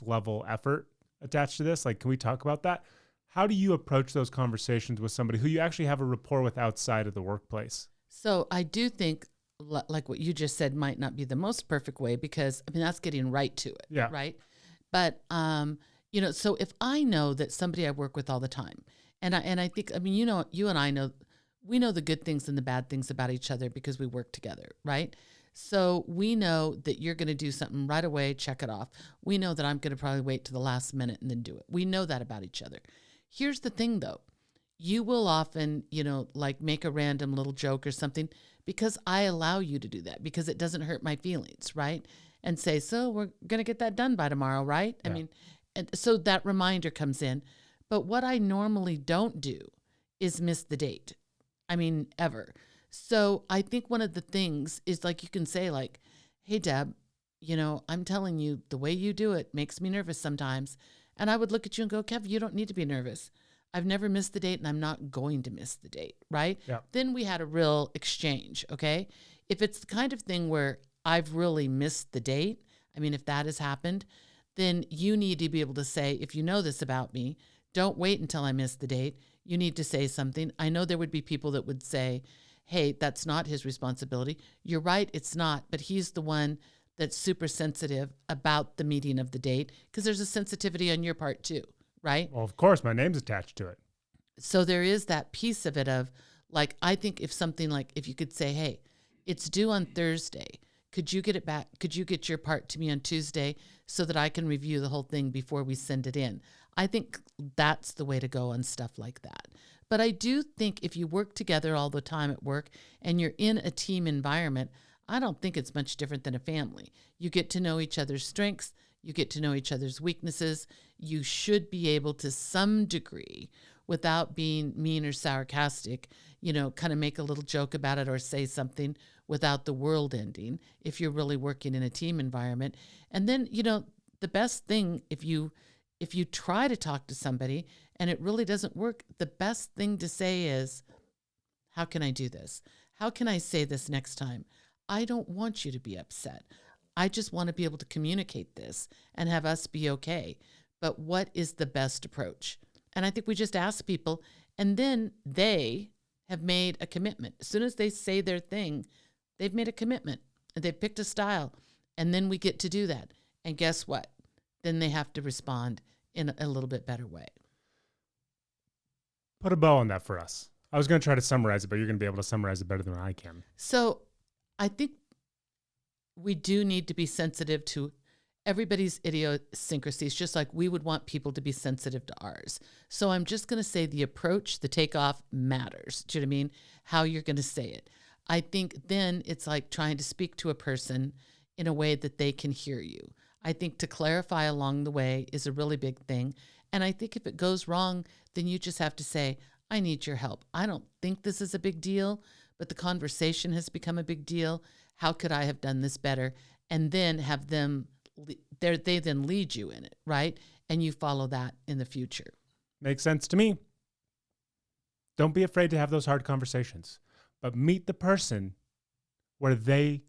level effort attached to this. Like, can we talk about that? How do you approach those conversations with somebody who you actually have a rapport with outside of the workplace? So I do think, like what you just said, might not be the most perfect way, because, I mean, that's getting right to it, right? But, you know, so if I know that somebody I work with all the time, and I think, I mean, you know, you and I know, we know the good things and the bad things about each other because we work together, right? So we know that you're going to do something right away, check it off. We know that I'm going to probably wait to the last minute and then do it. We know that about each other. Here's the thing, though. You will often, you know, like make a random little joke or something because I allow you to do that, because it doesn't hurt my feelings, right? And say, so we're going to get that done by tomorrow, right? Yeah. I mean, and so that reminder comes in. But what I normally don't do is miss the date. I mean, ever. So I think one of the things is, like, you can say like, hey, Deb, you know, I'm telling you, the way you do it makes me nervous sometimes. And I would look at you and go, Kev, you don't need to be nervous. I've never missed the date and I'm not going to miss the date, right? Yeah. Then we had a real exchange, okay? If it's the kind of thing where I've really missed the date, I mean, if that has happened, then you need to be able to say, if you know this about me, don't wait until I miss the date. You need to say something. I know there would be people that would say, hey, that's not his responsibility. You're right, it's not, but he's the one that's super sensitive about the meeting of the date, because there's a sensitivity on your part too, right? Well, of course, my name's attached to it. So there is that piece of it of, like, I think if something like, if you could say, hey, it's due on Thursday, Could you get it back? Could you get your part to me on Tuesday so that I can review the whole thing before we send it in? I think that's the way to go on stuff like that. But I do think if you work together all the time at work and you're in a team environment, I don't think it's much different than a family. You get to know each other's strengths. You get to know each other's weaknesses. You should be able to some degree, without being mean or sarcastic, kind of make a little joke about it or say something without the world ending if you're really working in a team environment. And then, the best thing, if you try to talk to somebody and it really doesn't work, the best thing to say is, how can I do this? How can I say this next time? I don't want you to be upset. I just want to be able to communicate this and have us be okay. But what is the best approach? And I think we just ask people, and then they have made a commitment. As soon as they say their thing, they've made a commitment and they've picked a style. And then we get to do that. And guess what? Then they have to respond in a little bit better way. Put a bow on that for us. I was going to try to summarize it, but you're going to be able to summarize it better than I can. So I think we do need to be sensitive to everybody's idiosyncrasies, just like we would want people to be sensitive to ours. So I'm just going to say the approach, the takeoff matters. Do you know what I mean? How you're going to say it. I think then it's like trying to speak to a person in a way that they can hear you. I think to clarify along the way is a really big thing. And I think if it goes wrong, then you just have to say, I need your help. I don't think this is a big deal, but the conversation has become a big deal. How could I have done this better? And then have them, they then lead you in it, right? And you follow that in the future. Makes sense to me. Don't be afraid to have those hard conversations, but meet the person where they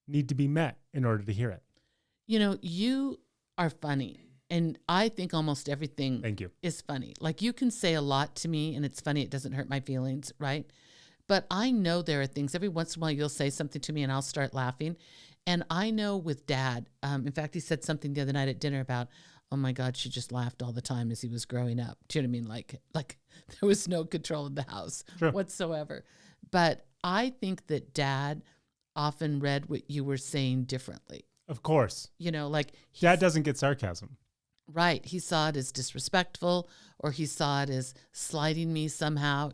need to be met in order to hear it. You are funny. And I think almost everything Thank you. is funny. Like you can say a lot to me and it's funny. It doesn't hurt my feelings, right? But I know there are things, every once in a while you'll say something to me and I'll start laughing. And I know with Dad, in fact, he said something the other night at dinner about, oh my God, she just laughed all the time as he was growing up. Do you know what I mean? Like there was no control in the house whatsoever. But I think that Dad often read what you were saying differently. Of course. Dad doesn't get sarcasm. Right. He saw it as disrespectful or he saw it as slighting me somehow,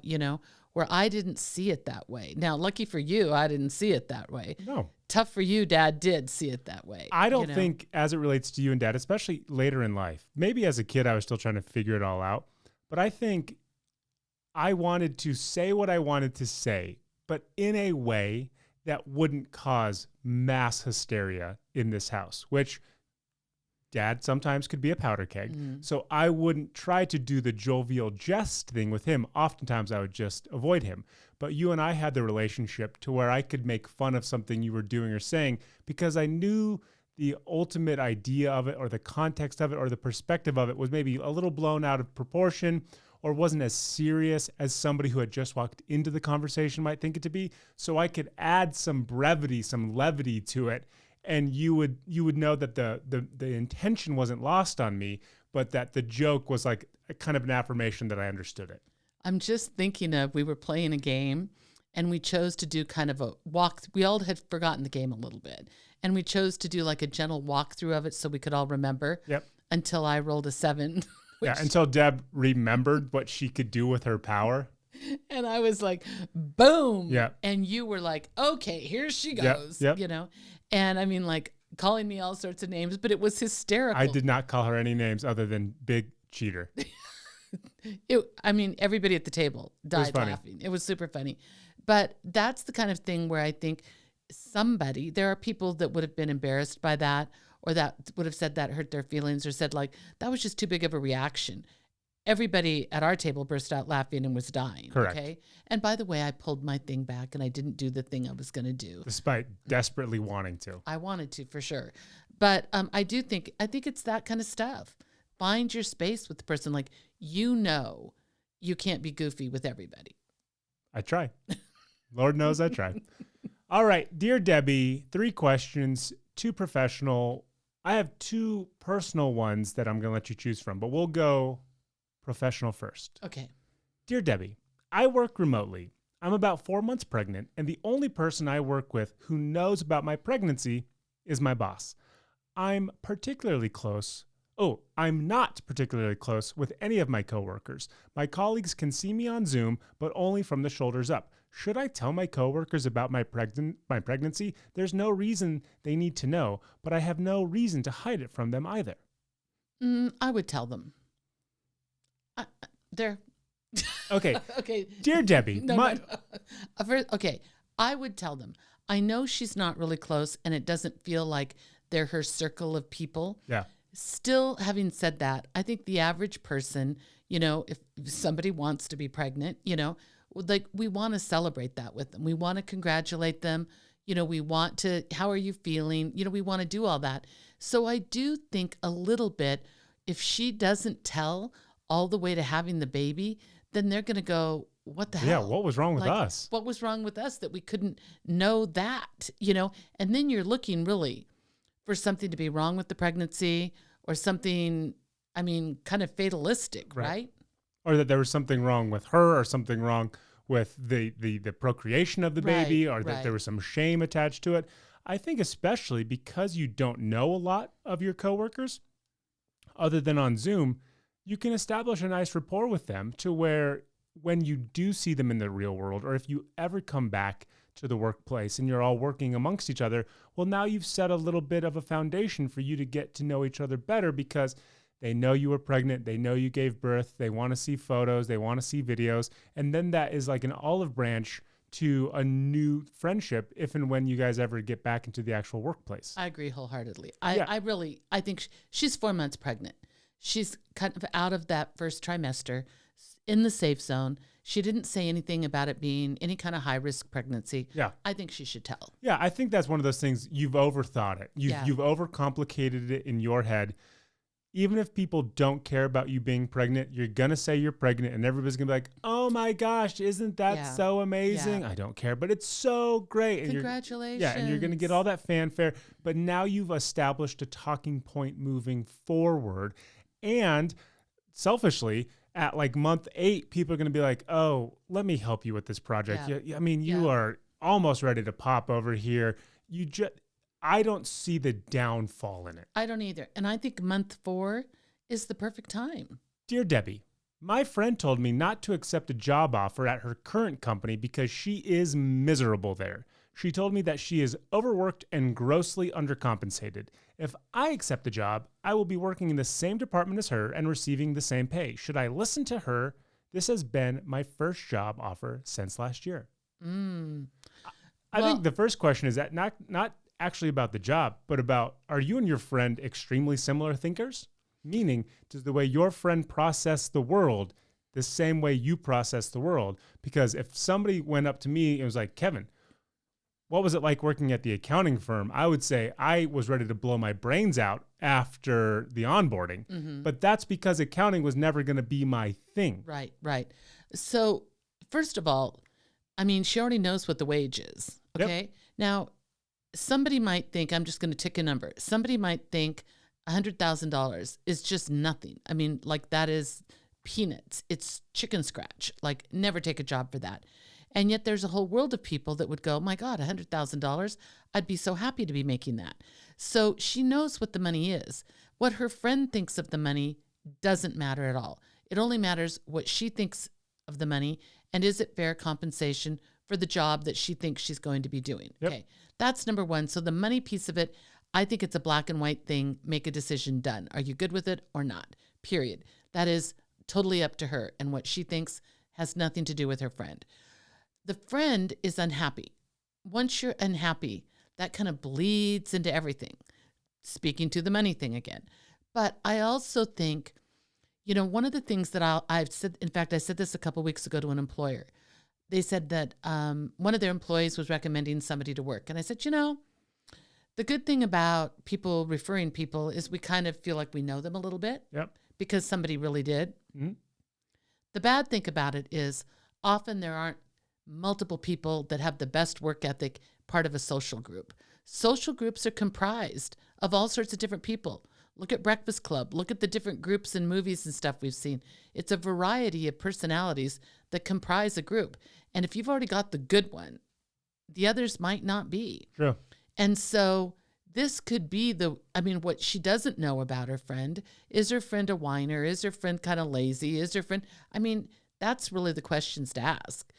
where I didn't see it that way. Now, lucky for you, I didn't see it that way. No. Tough for you, Dad did see it that way. I don't think as it relates to you and Dad, especially later in life, maybe as a kid, I was still trying to figure it all out. But I think I wanted to say what I wanted to say, but in a way that wouldn't cause mass hysteria in this house, which Dad sometimes could be a powder keg. So I wouldn't try to do the jovial jest thing with him. Oftentimes I would just avoid him. But you and I had the relationship to where I could make fun of something you were doing or saying because I knew the ultimate idea of it or the context of it or the perspective of it was maybe a little blown out of proportion or wasn't as serious as somebody who had just walked into the conversation might think it to be. So I could add some brevity, some levity to it. And you would know that the intention wasn't lost on me, but that the joke was like a kind of an affirmation that I understood it. I'm just thinking of, we were playing a game and we chose to do kind of a walk. We all had forgotten the game a little bit. And we chose to do like a gentle walkthrough of it so we could all remember. Yep. Until I rolled a 7. Until Deb remembered what she could do with her power. And I was like, boom. Yeah. And you were like, okay, here she goes. Yep. And I mean, like calling me all sorts of names, but it was hysterical. I did not call her any names other than big cheater. Everybody at the table died laughing. It was super funny. But that's the kind of thing where I think there are people that would have been embarrassed by that or that would have said that hurt their feelings or said like, that was just too big of a reaction. Everybody at our table burst out laughing and was dying. Correct. Okay. And by the way, I pulled my thing back and I didn't do the thing I was going to do. Despite desperately wanting to. I wanted to for sure. But I think it's that kind of stuff. Find your space with the person. Like, you can't be goofy with everybody. I try. Lord knows I try. All right. Dear Debbie, 3 questions, 2 professional. I have 2 personal ones that I'm going to let you choose from, but we'll go professional first. Okay. Dear Debbie, I work remotely. I'm about 4 months pregnant, and the only person I work with who knows about my pregnancy is my boss. I'm not particularly close with any of my coworkers. My colleagues can see me on Zoom, but only from the shoulders up. Should I tell my coworkers about my pregnancy? There's no reason they need to know, but I have no reason to hide it from them either. I would tell them. Okay. Okay. Dear Debbie. No. Okay. I would tell them. I know she's not really close and it doesn't feel like they're her circle of people. Yeah. Still, having said that, I think the average person, if somebody wants to be pregnant, like we want to celebrate that with them. We want to congratulate them. We want to, how are you feeling? We want to do all that. So I do think a little bit, if she doesn't tell all the way to having the baby, then they're going to go, what the hell? Yeah, what was wrong with us? What was wrong with us that we couldn't know that, And then you're looking really for something to be wrong with the pregnancy or something, kind of fatalistic, right? Or that there was something wrong with her or something wrong with the procreation of the baby, or that there was some shame attached to it. I think especially because you don't know a lot of your coworkers, other than on Zoom, you can establish a nice rapport with them to where when you do see them in the real world, or if you ever come back to the workplace and you're all working amongst each other, well, now you've set a little bit of a foundation for you to get to know each other better because they know you were pregnant, they know you gave birth, they want to see photos, they want to see videos, and then that is like an olive branch to a new friendship if and when you guys ever get back into the actual workplace. I agree wholeheartedly. I think she's 4 months pregnant. She's kind of out of that first trimester, in the safe zone. She didn't say anything about it being any kind of high-risk pregnancy. Yeah. I think she should tell. Yeah, I think that's one of those things, you've overthought it. You've overcomplicated it in your head. Even if people don't care about you being pregnant, you're going to say you're pregnant and everybody's going to be like, oh my gosh, isn't that so amazing? I don't care, but it's so great. And congratulations. And you're going to get all that fanfare. But now you've established a talking point moving forward. And selfishly, at like month 8, people are going to be like, oh, let me help you with this project. Yeah. You are almost ready to pop over here. I don't see the downfall in it. I don't either. And I think month 4 is the perfect time. Dear Debbie, my friend told me not to accept a job offer at her current company because she is miserable there. She told me that she is overworked and grossly undercompensated. If I accept the job, I will be working in the same department as her and receiving the same pay. Should I listen to her? This has been my first job offer since last year. I think the first question is that not actually about the job, but about, are you and your friend extremely similar thinkers? Meaning, does the way your friend process the world the same way you process the world? Because if somebody went up to me and was like, Kevin, what was it like working at the accounting firm? I would say I was ready to blow my brains out after the onboarding. Mm-hmm. But that's because accounting was never going to be my thing. Right. So, first of all, she already knows what the wage is. Okay. Yep. Now, somebody might think, I'm just going to tick a number. Somebody might think $100,000 is just nothing. That is peanuts. It's chicken scratch. Never take a job for that. And yet there's a whole world of people that would go, my God, $100,000. I'd be so happy to be making that. So she knows what the money is. What her friend thinks of the money doesn't matter at all. It only matters what she thinks of the money and is it fair compensation for the job that she thinks she's going to be doing. Yep. Okay, that's number one. So the money piece of it, I think it's a black and white thing. Make a decision, done. Are you good with it or not? Period. That is totally up to her, and what she thinks has nothing to do with her friend. The friend is unhappy. Once you're unhappy, that kind of bleeds into everything. Speaking to the money thing again. But I also think, one of the things that I've said, in fact, I said this a couple weeks ago to an employer. They said that one of their employees was recommending somebody to work. And I said, the good thing about people referring people is we kind of feel like we know them a little bit. Yep. Because somebody really did. Mm-hmm. The bad thing about it is often there aren't multiple people that have the best work ethic part of a social group. Social groups are comprised of all sorts of different people. Look at Breakfast Club. Look at the different groups and movies and stuff we've seen. It's a variety of personalities that comprise a group. And if you've already got the good one, the others might not be. True. And so this could be what she doesn't know about her friend. Is her friend a whiner? Is her friend kind of lazy? Is her friend, that's really the questions to ask.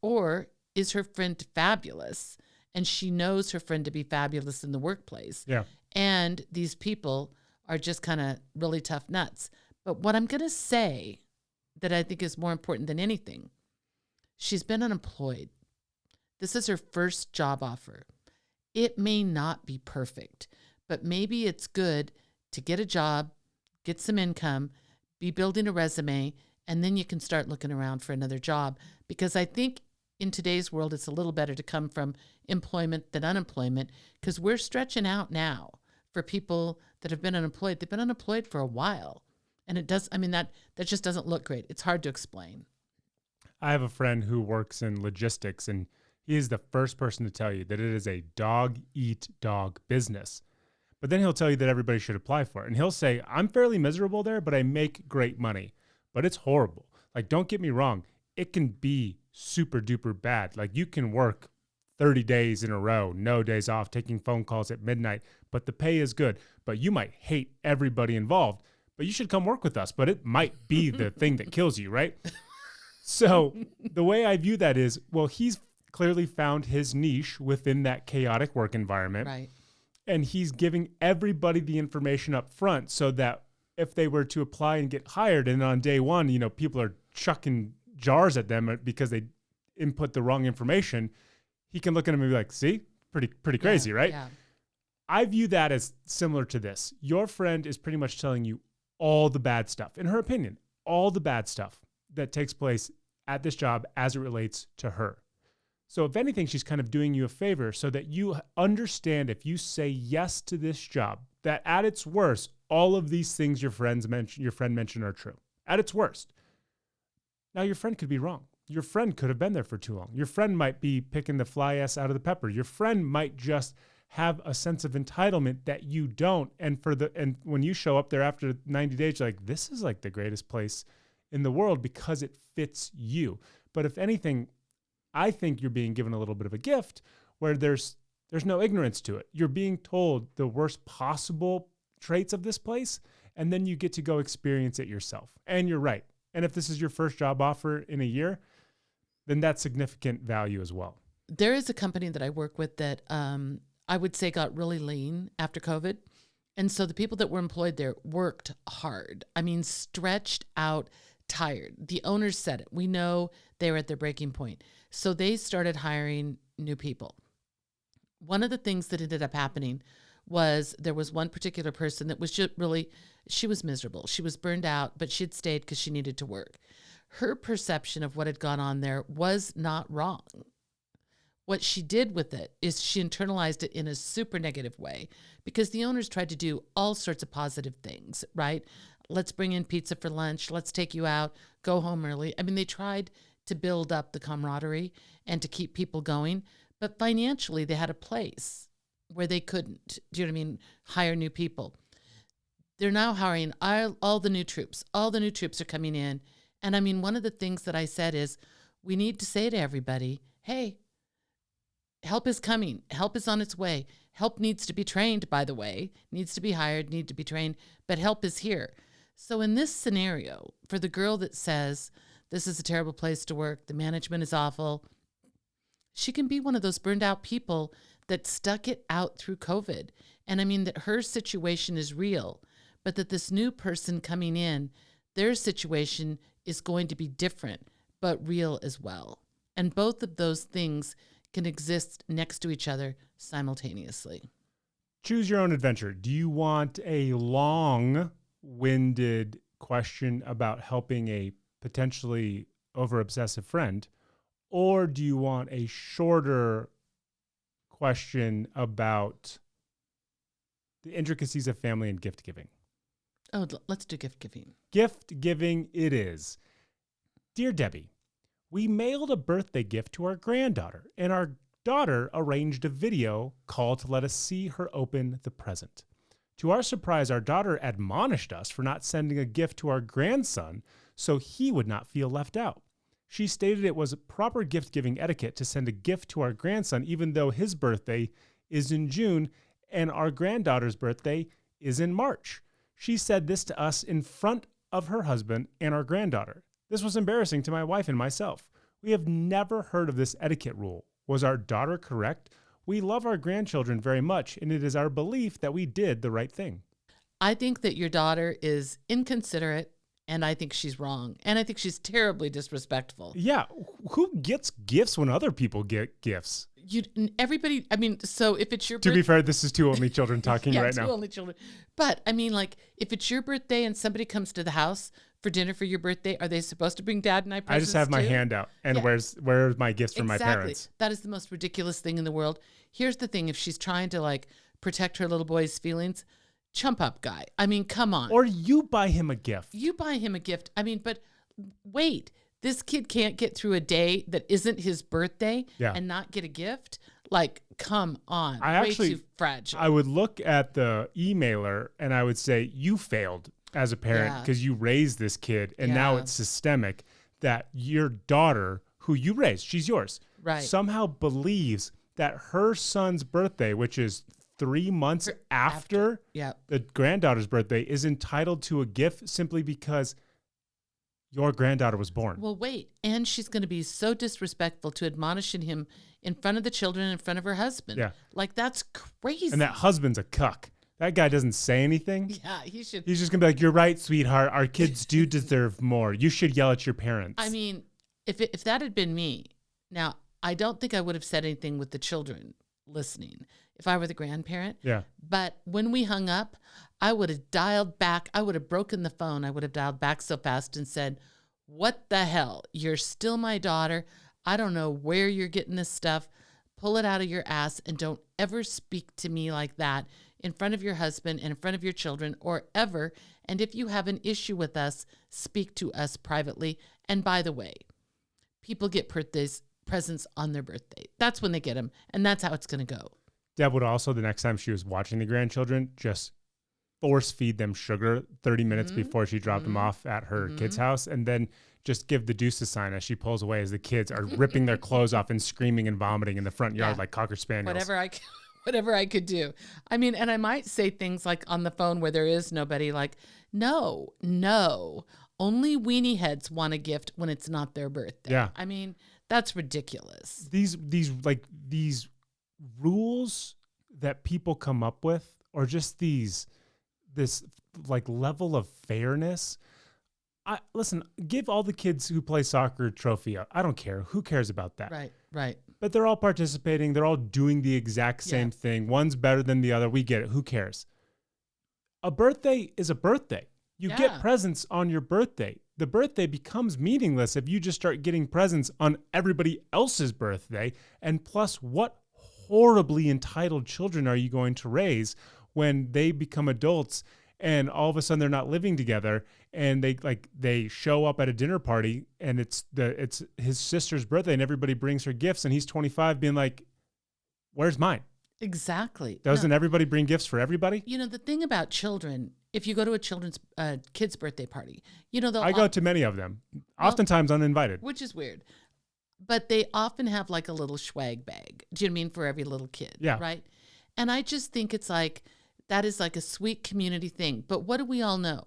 Or is her friend fabulous? And she knows her friend to be fabulous in the workplace. Yeah. And these people are just kind of really tough nuts. But what I'm going to say that I think is more important than anything, she's been unemployed. This is her first job offer. It may not be perfect, but maybe it's good to get a job, get some income, be building a resume, and then you can start looking around for another job. Because I think in today's world, it's a little better to come from employment than unemployment, because we're stretching out now for people that have been unemployed. They've been unemployed for a while. And it does, that just doesn't look great. It's hard to explain. I have a friend who works in logistics, and he is the first person to tell you that it is a dog-eat-dog business. But then he'll tell you that everybody should apply for it. And he'll say, I'm fairly miserable there, but I make great money. But it's horrible. Like, don't get me wrong. It can be super duper bad. Like, you can work 30 days in a row, no days off, taking phone calls at midnight, but the pay is good. But you might hate everybody involved, but you should come work with us. But it might be the thing that kills you, right? So the way I view that is, well, he's clearly found his niche within that chaotic work environment. Right. And he's giving everybody the information up front so that if they were to apply and get hired, and on day one, people are chucking jars at them because they input the wrong information, he can look at them and be like, see, pretty crazy, right? Yeah. I view that as similar to this. Your friend is pretty much telling you all the bad stuff, in her opinion, all the bad stuff that takes place at this job as it relates to her. So if anything, she's kind of doing you a favor so that you understand, if you say yes to this job, that at its worst, all of these things your friend mentioned are true. At its worst. Now, your friend could be wrong. Your friend could have been there for too long. Your friend might be picking the fly ass out of the pepper. Your friend might just have a sense of entitlement that you don't. And when you show up there after 90 days, you're like, this is like the greatest place in the world because it fits you. But if anything, I think you're being given a little bit of a gift where there's no ignorance to it. You're being told the worst possible traits of this place, and then you get to go experience it yourself. And you're right. And if this is your first job offer in a year, then that's significant value as well. There is a company that I work with that I would say got really lean after COVID. And so the people that were employed there worked hard. Stretched out, tired. The owners said it. We know they were at their breaking point. So they started hiring new people. One of the things that ended up happening was there was one particular person that was just she was miserable. She was burned out, but she'd stayed because she needed to work. Her perception of what had gone on there was not wrong. What she did with it is she internalized it in a super negative way because the owners tried to do all sorts of positive things, right? Let's bring in pizza for lunch. Let's take you out. Go home early. They tried to build up the camaraderie and to keep people going. But financially, they had a place where they couldn't, hire new people. They're now hiring all the new troops. All the new troops are coming in. And one of the things that I said is we need to say to everybody, hey, help is coming. Help is on its way. Help needs to be trained, by the way, needs to be hired, need to be trained, but help is here. So in this scenario, for the girl that says, this is a terrible place to work, the management is awful, she can be one of those burned out people that stuck it out through COVID. And that her situation is real, but that this new person coming in, their situation is going to be different, but real as well. And both of those things can exist next to each other simultaneously. Choose your own adventure. Do you want a long-winded question about helping a potentially over-obsessive friend, or do you want a shorter question about the intricacies of family and gift giving? Oh, let's do gift giving. Gift giving it is. Dear Debbie, we mailed a birthday gift to our granddaughter, and our daughter arranged a video call to let us see her open the present. To our surprise, our daughter admonished us for not sending a gift to our grandson so he would not feel left out. She stated it was proper gift-giving etiquette to send a gift to our grandson even though his birthday is in June and our granddaughter's birthday is in March. She said this to us in front of her husband and our granddaughter. This was embarrassing to my wife and myself. We have never heard of this etiquette rule. Was our daughter correct? We love our grandchildren very much, and it is our belief that we did the right thing. I think that your daughter is inconsiderate, and I think she's wrong. And I think she's terribly disrespectful. Yeah. Who gets gifts when other people get gifts? Everybody, I mean, so if it's your To be fair, this is two only children talking yeah, right two now. only children. But I mean, like, if it's your birthday and somebody comes to the house for dinner for your birthday, are they supposed to bring Dad and I presents I just have my too? hand out. And Yeah. where's my gifts from my parents? That is the most ridiculous thing in the world. Here's the thing. If she's trying to like protect her little boy's feelings, chump up guy. I mean, come on. Or you buy him a gift. You buy him a gift. I mean, but wait, this kid can't get through a day that isn't his birthday and not get a gift? Like, come on. Way too fragile. I would look at the emailer and I would say, you failed as a parent because you raised this kid and now it's systemic that your daughter, who you raised, she's yours, somehow believes that her son's birthday, which is 3 months after the granddaughter's birthday, is entitled to a gift simply because your granddaughter was born. Well, wait. And she's going to be so disrespectful to admonishing him in front of the children, in front of her husband. Yeah. Like, that's crazy. And that husband's a cuck. That guy doesn't say anything. Yeah, he should. He's just going to be like, you're right, sweetheart. Our kids do deserve more. You should yell at your parents. I mean, if that had been me, now, I don't think I would have said anything with the children listening if I were the grandparent. Yeah. But when we hung up, I would have dialed back. I would have broken the phone. I would have dialed back so fast and said, what the hell? You're still my daughter. I don't know where you're getting this stuff. Pull it out of your ass and don't ever speak to me like that in front of your husband and in front of your children or ever. And if you have an issue with us, speak to us privately. And by the way, people get presents on their birthday. That's when they get them. And that's how it's going to go. Deb would also, the next time she was watching the grandchildren, just force feed them sugar 30 minutes before she dropped them off at her kid's house, and then just give the deuces sign as she pulls away as the kids are ripping their clothes off and screaming and vomiting in the front yard like Cocker Spaniels. Whatever I could do. I mean, and I might say things like on the phone where there is nobody, like, no, only weenie heads want a gift when it's not their birthday. Yeah. I mean, that's ridiculous. These rules that people come up with, or just this like level of fairness. Listen, give all the kids who play soccer a trophy out. I don't care. Who cares about that? Right. But they're all participating. They're all doing the exact same thing. One's better than the other. We get it. Who cares? A birthday is a birthday. You get presents on your birthday. The birthday becomes meaningless if you just start getting presents on everybody else's birthday. And plus, what horribly entitled children are you going to raise when they become adults and all of a sudden they're not living together and they show up at a dinner party and it's his sister's birthday and everybody brings her gifts and he's 25 being like, where's mine? Exactly. Doesn't everybody bring gifts for everybody? You know, the thing about children, if you go to a children's kid's birthday party, you know, I go to many of them, oftentimes uninvited. Which is weird. But they often have like a little swag bag. Do you know what I mean? For every little kid. Yeah. Right? And I just think it's like, that is like a sweet community thing. But what do we all know?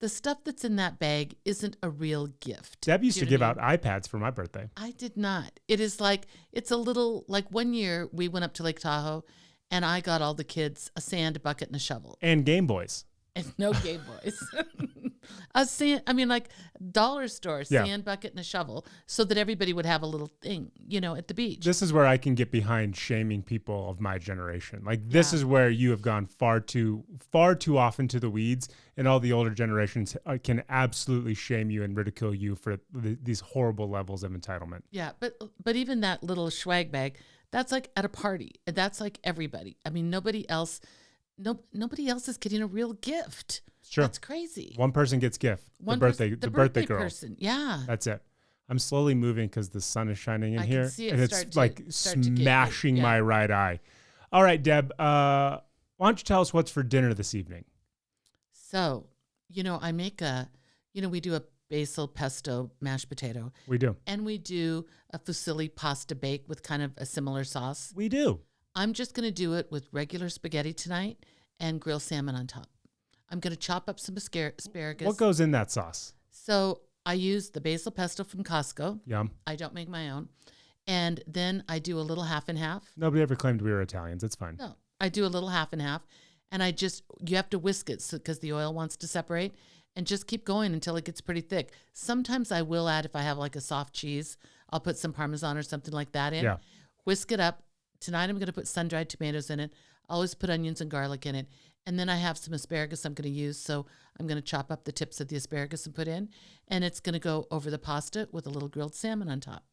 The stuff that's in that bag isn't a real gift. Deb used to give out iPads for my birthday. I did not. It is like, it's a little, like one year we went up to Lake Tahoe and I got all the kids a sand bucket and a shovel. And Game Boys. And no Game Boys. Like dollar store sand bucket and a shovel so that everybody would have a little thing, you know, at the beach. This is where I can get behind shaming people of my generation. Like this is where you have gone far too off into the weeds, and all the older generations can absolutely shame you and ridicule you for these horrible levels of entitlement. Yeah, but even that little swag bag, that's like at a party. That's like everybody. I mean, nobody else is getting a real gift. Sure. That's crazy. One person gets gift. The birthday girl. Person. Yeah. That's it. I'm slowly moving because the sun is shining in here. Can see it and it's like smashing my right eye. All right, Deb. Why don't you tell us what's for dinner this evening? So, I make we do a basil pesto mashed potato. We do. And we do a fusilli pasta bake with kind of a similar sauce. We do. I'm just going to do it with regular spaghetti tonight and grilled salmon on top. I'm going to chop up some asparagus. What goes in that sauce? So I use the basil pesto from Costco. Yum. I don't make my own. And then I do a little half and half. Nobody ever claimed we were Italians. It's fine. No, I do a little half and half. And you have to whisk it because the oil wants to separate. And just keep going until it gets pretty thick. Sometimes I will add, if I have like a soft cheese, I'll put some Parmesan or something like that in. Yeah. Whisk it up. Tonight I'm going to put sun-dried tomatoes in it. I always put onions and garlic in it. And then I have some asparagus I'm going to use. So I'm going to chop up the tips of the asparagus and put in. And it's going to go over the pasta with a little grilled salmon on top.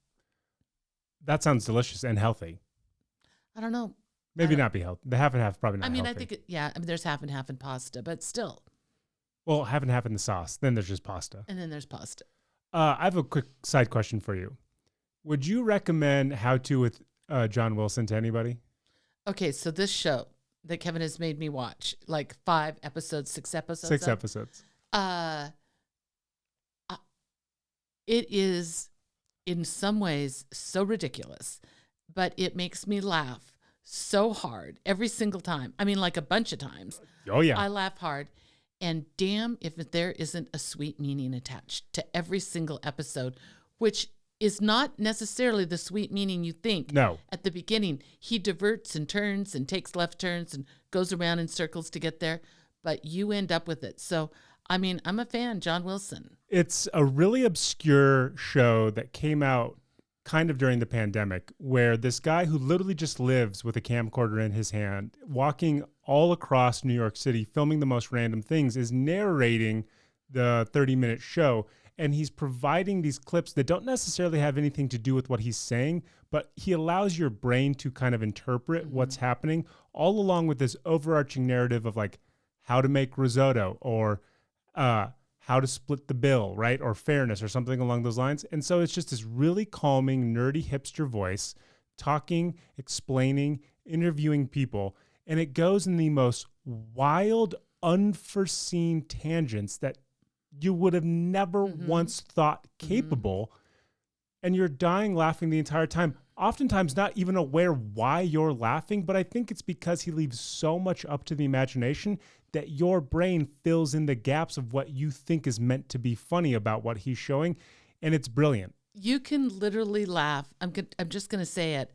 That sounds delicious and healthy. I don't know. Maybe not be healthy. The half and half probably not healthy. I think, there's half and half in pasta, but still. Well, half and half in the sauce. Then there's just pasta. And then there's pasta. I have a quick side question for you. Would you recommend How To with John Wilson to anybody? Okay, so this show that Kevin has made me watch, like 5 episodes, 6 episodes. 6 episodes. It is in some ways so ridiculous, but it makes me laugh so hard every single time. I mean, like a bunch of times. Oh, yeah. I laugh hard. And damn if there isn't a sweet meaning attached to every single episode, which is not necessarily the sweet meaning you think. No. At the beginning, he diverts and turns and takes left turns and goes around in circles to get there, but you end up with it. So, I mean, I'm a fan, John Wilson. It's a really obscure show that came out kind of during the pandemic, where this guy who literally just lives with a camcorder in his hand, walking all across New York City, filming the most random things, is narrating the 30-minute show. And he's providing these clips that don't necessarily have anything to do with what he's saying, but he allows your brain to kind of interpret what's happening, all along with this overarching narrative of like how to make risotto or how to split the bill, right? Or fairness or something along those lines. And so it's just this really calming, nerdy hipster voice talking, explaining, interviewing people. And it goes in the most wild, unforeseen tangents that you would have never once thought capable. And you're dying laughing the entire time. Oftentimes not even aware why you're laughing, but I think it's because he leaves so much up to the imagination that your brain fills in the gaps of what you think is meant to be funny about what he's showing. And it's brilliant. You can literally laugh. I'm just going to say it.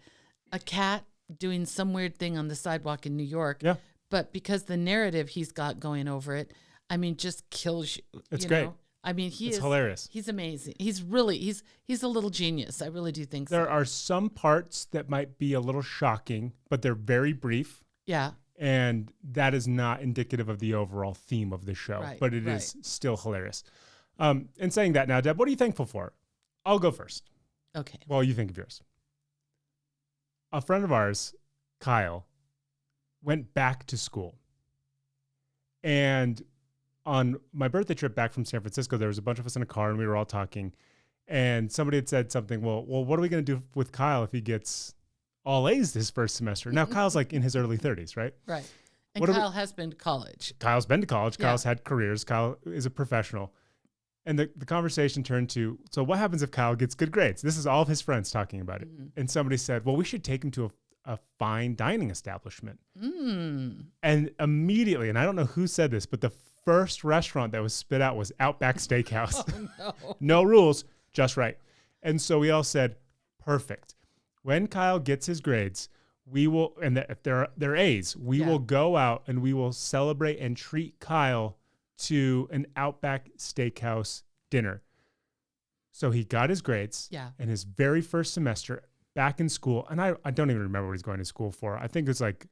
A cat doing some weird thing on the sidewalk in New York. Yeah. But because the narrative he's got going over it, I mean, just kills you. It's great. I mean, It's hilarious. He's amazing. He's a little genius. I really do think so. There are some parts that might be a little shocking, but they're very brief. Yeah. And that is not indicative of the overall theme of the show, but it is still hilarious. In saying that now, Deb, what are you thankful for? I'll go first. Okay. Well, you think of yours. A friend of ours, Kyle, went back to school. And on my birthday trip back from San Francisco, there was a bunch of us in a car and we were all talking. And somebody had said something, well, what are we going to do with Kyle if he gets all A's this first semester? Now, Kyle's like in his early 30s, right? Right. And Kyle has been to college. Kyle's been to college. Yeah. Kyle's had careers. Kyle is a professional. And the conversation turned to, so what happens if Kyle gets good grades? This is all of his friends talking about it. And somebody said, well, we should take him to a fine dining establishment. And immediately, and I don't know who said this, but the first restaurant that was spit out was Outback Steakhouse. Oh, no. No rules, just right. And so we all said, perfect. When Kyle gets his grades, we will, and if they're A's, we will go out and we will celebrate and treat Kyle to an Outback Steakhouse dinner. So he got his grades in his very first semester back in school. And I don't even remember what he's going to school for. I think it's like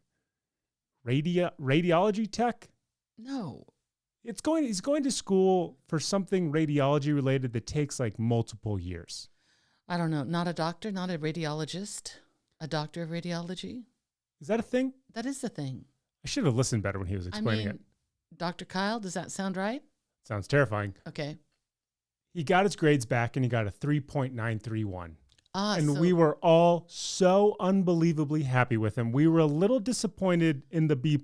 radiology tech. No. He's going to school for something radiology related that takes like multiple years. I don't know. Not a doctor, not a radiologist, a doctor of radiology. Is that a thing? That is a thing. I should have listened better when he was explaining it. Dr. Kyle, does that sound right? Sounds terrifying. Okay. He got his grades back and he got a 3.931. And we were all so unbelievably happy with him. We were a little disappointed in the B+.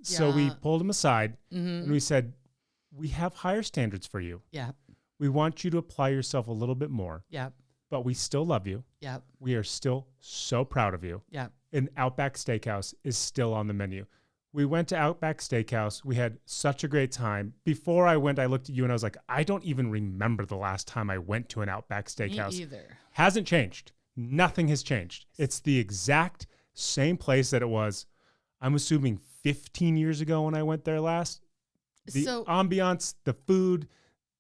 So we pulled him aside and we said, we have higher standards for you. Yeah. We want you to apply yourself a little bit more. Yeah. But we still love you. Yeah. We are still so proud of you. Yeah. And Outback Steakhouse is still on the menu. We went to Outback Steakhouse. We had such a great time. Before I went, I looked at you and I was like, I don't even remember the last time I went to an Outback Steakhouse. Me either. Hasn't changed. Nothing has changed. It's the exact same place that it was, I'm assuming 15 years ago when I went there last. The ambiance, the food,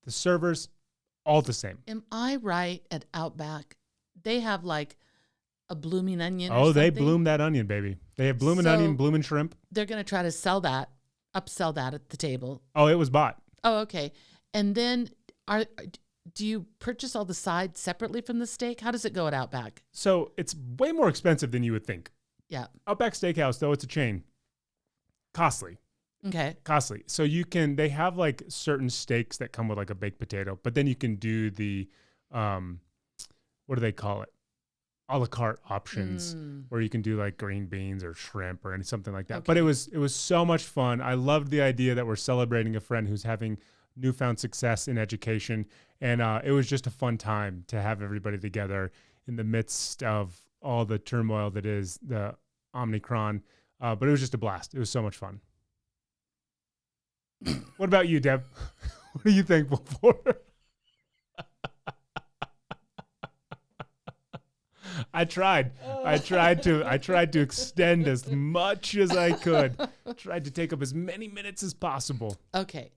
the servers, all the same. Am I right at Outback? They have like a blooming onion. Oh, they bloom that onion, baby. They have blooming onion, blooming shrimp. They're going to try to upsell that at the table. Oh, it was bought. Oh, okay. And then do you purchase all the sides separately from the steak? How does it go at Outback? So it's way more expensive than you would think. Yeah. Outback Steakhouse, though, it's a chain. Costly. Okay. Costly. So they have like certain steaks that come with like a baked potato, but then you can do the, what do they call it? A la carte options where you can do like green beans or shrimp or something like that. Okay. But it was so much fun. I loved the idea that we're celebrating a friend who's having newfound success in education. And it was just a fun time to have everybody together in the midst of all the turmoil that is the Omicron. But it was just a blast. It was so much fun. What about you, Deb? What are you thankful for? I tried to extend as much as I could. Tried to take up as many minutes as possible. Okay.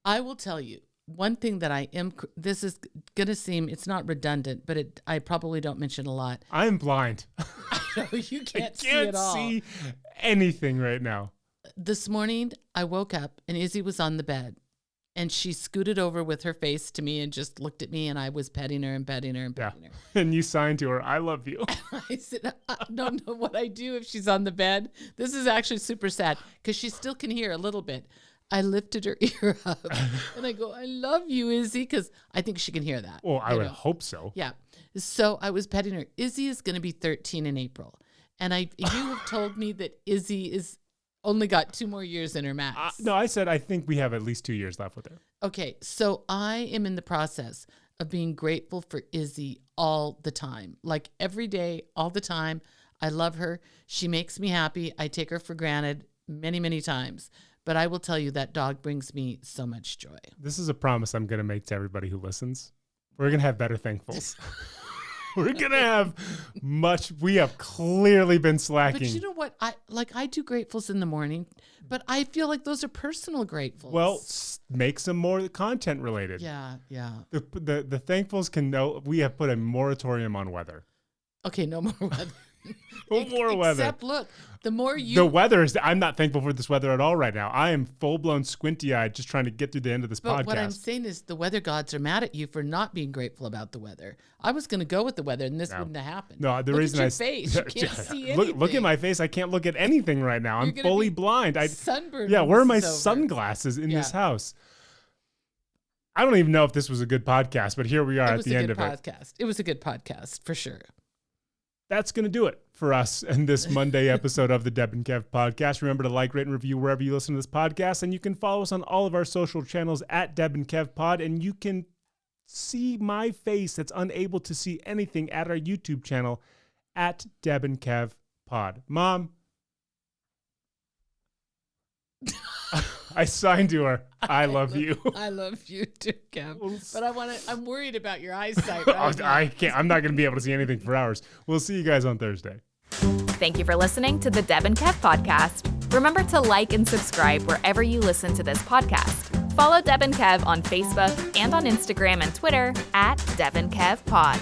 I will tell you one thing that this is going to seem, it's not redundant, but I probably don't mention a lot. I'm blind. You can't see it all. See anything right now. This morning, I woke up and Izzy was on the bed and she scooted over with her face to me and just looked at me and I was petting her and petting her and petting her. And you signed to her, I love you. I said, I don't know what I do if she's on the bed. This is actually super sad because she still can hear a little bit. I lifted her ear up and I go, I love you, Izzy, because I think she can hear that. Well, I would hope so. Yeah. So I was petting her. Izzy is going to be 13 in April. And you have told me that Izzy is only got 2 more years in her max. No, I said I think we have at least 2 years left with her. Okay. So I am in the process of being grateful for Izzy all the time. Like every day, all the time. I love her. She makes me happy. I take her for granted many, many times. But I will tell you that dog brings me so much joy. This is a promise I'm going to make to everybody who listens. We're going to have better thankfuls. We're going to have we have clearly been slacking. But you know what? I do gratefuls in the morning, but I feel like those are personal gratefuls. Well, make some more content related. Yeah, yeah. The thankfuls can know we have put a moratorium on weather. Okay, no more weather. No more weather. Except, look, the weather is. I'm not thankful for this weather at all right now. I am full blown squinty eyed, just trying to get through the end of this podcast. But what I'm saying is, the weather gods are mad at you for not being grateful about the weather. I was going to go with the weather, and this wouldn't have happened. No, the look reason at your face, you can't see anything. Look at my face. I can't look at anything right now. I'm fully blind. Sunburned. Yeah, where are my sunglasses in this house? I don't even know if this was a good podcast, but here we are at the end of it. It was a good podcast for sure. That's going to do it for us in this Monday episode of the Deb and Kev podcast. Remember to like, rate, and review wherever you listen to this podcast. And you can follow us on all of our social channels at Deb and Kev Pod. And you can see my face that's unable to see anything at our YouTube channel at Deb and Kev Pod. Mom, I signed to her. I love you. I love you too, Kev. But I'm worried about your eyesight. I can't. I'm not going to be able to see anything for hours. We'll see you guys on Thursday. Thank you for listening to the Deb and Kev podcast. Remember to like and subscribe wherever you listen to this podcast. Follow Deb and Kev on Facebook and on Instagram and Twitter at Deb and Kev Pod.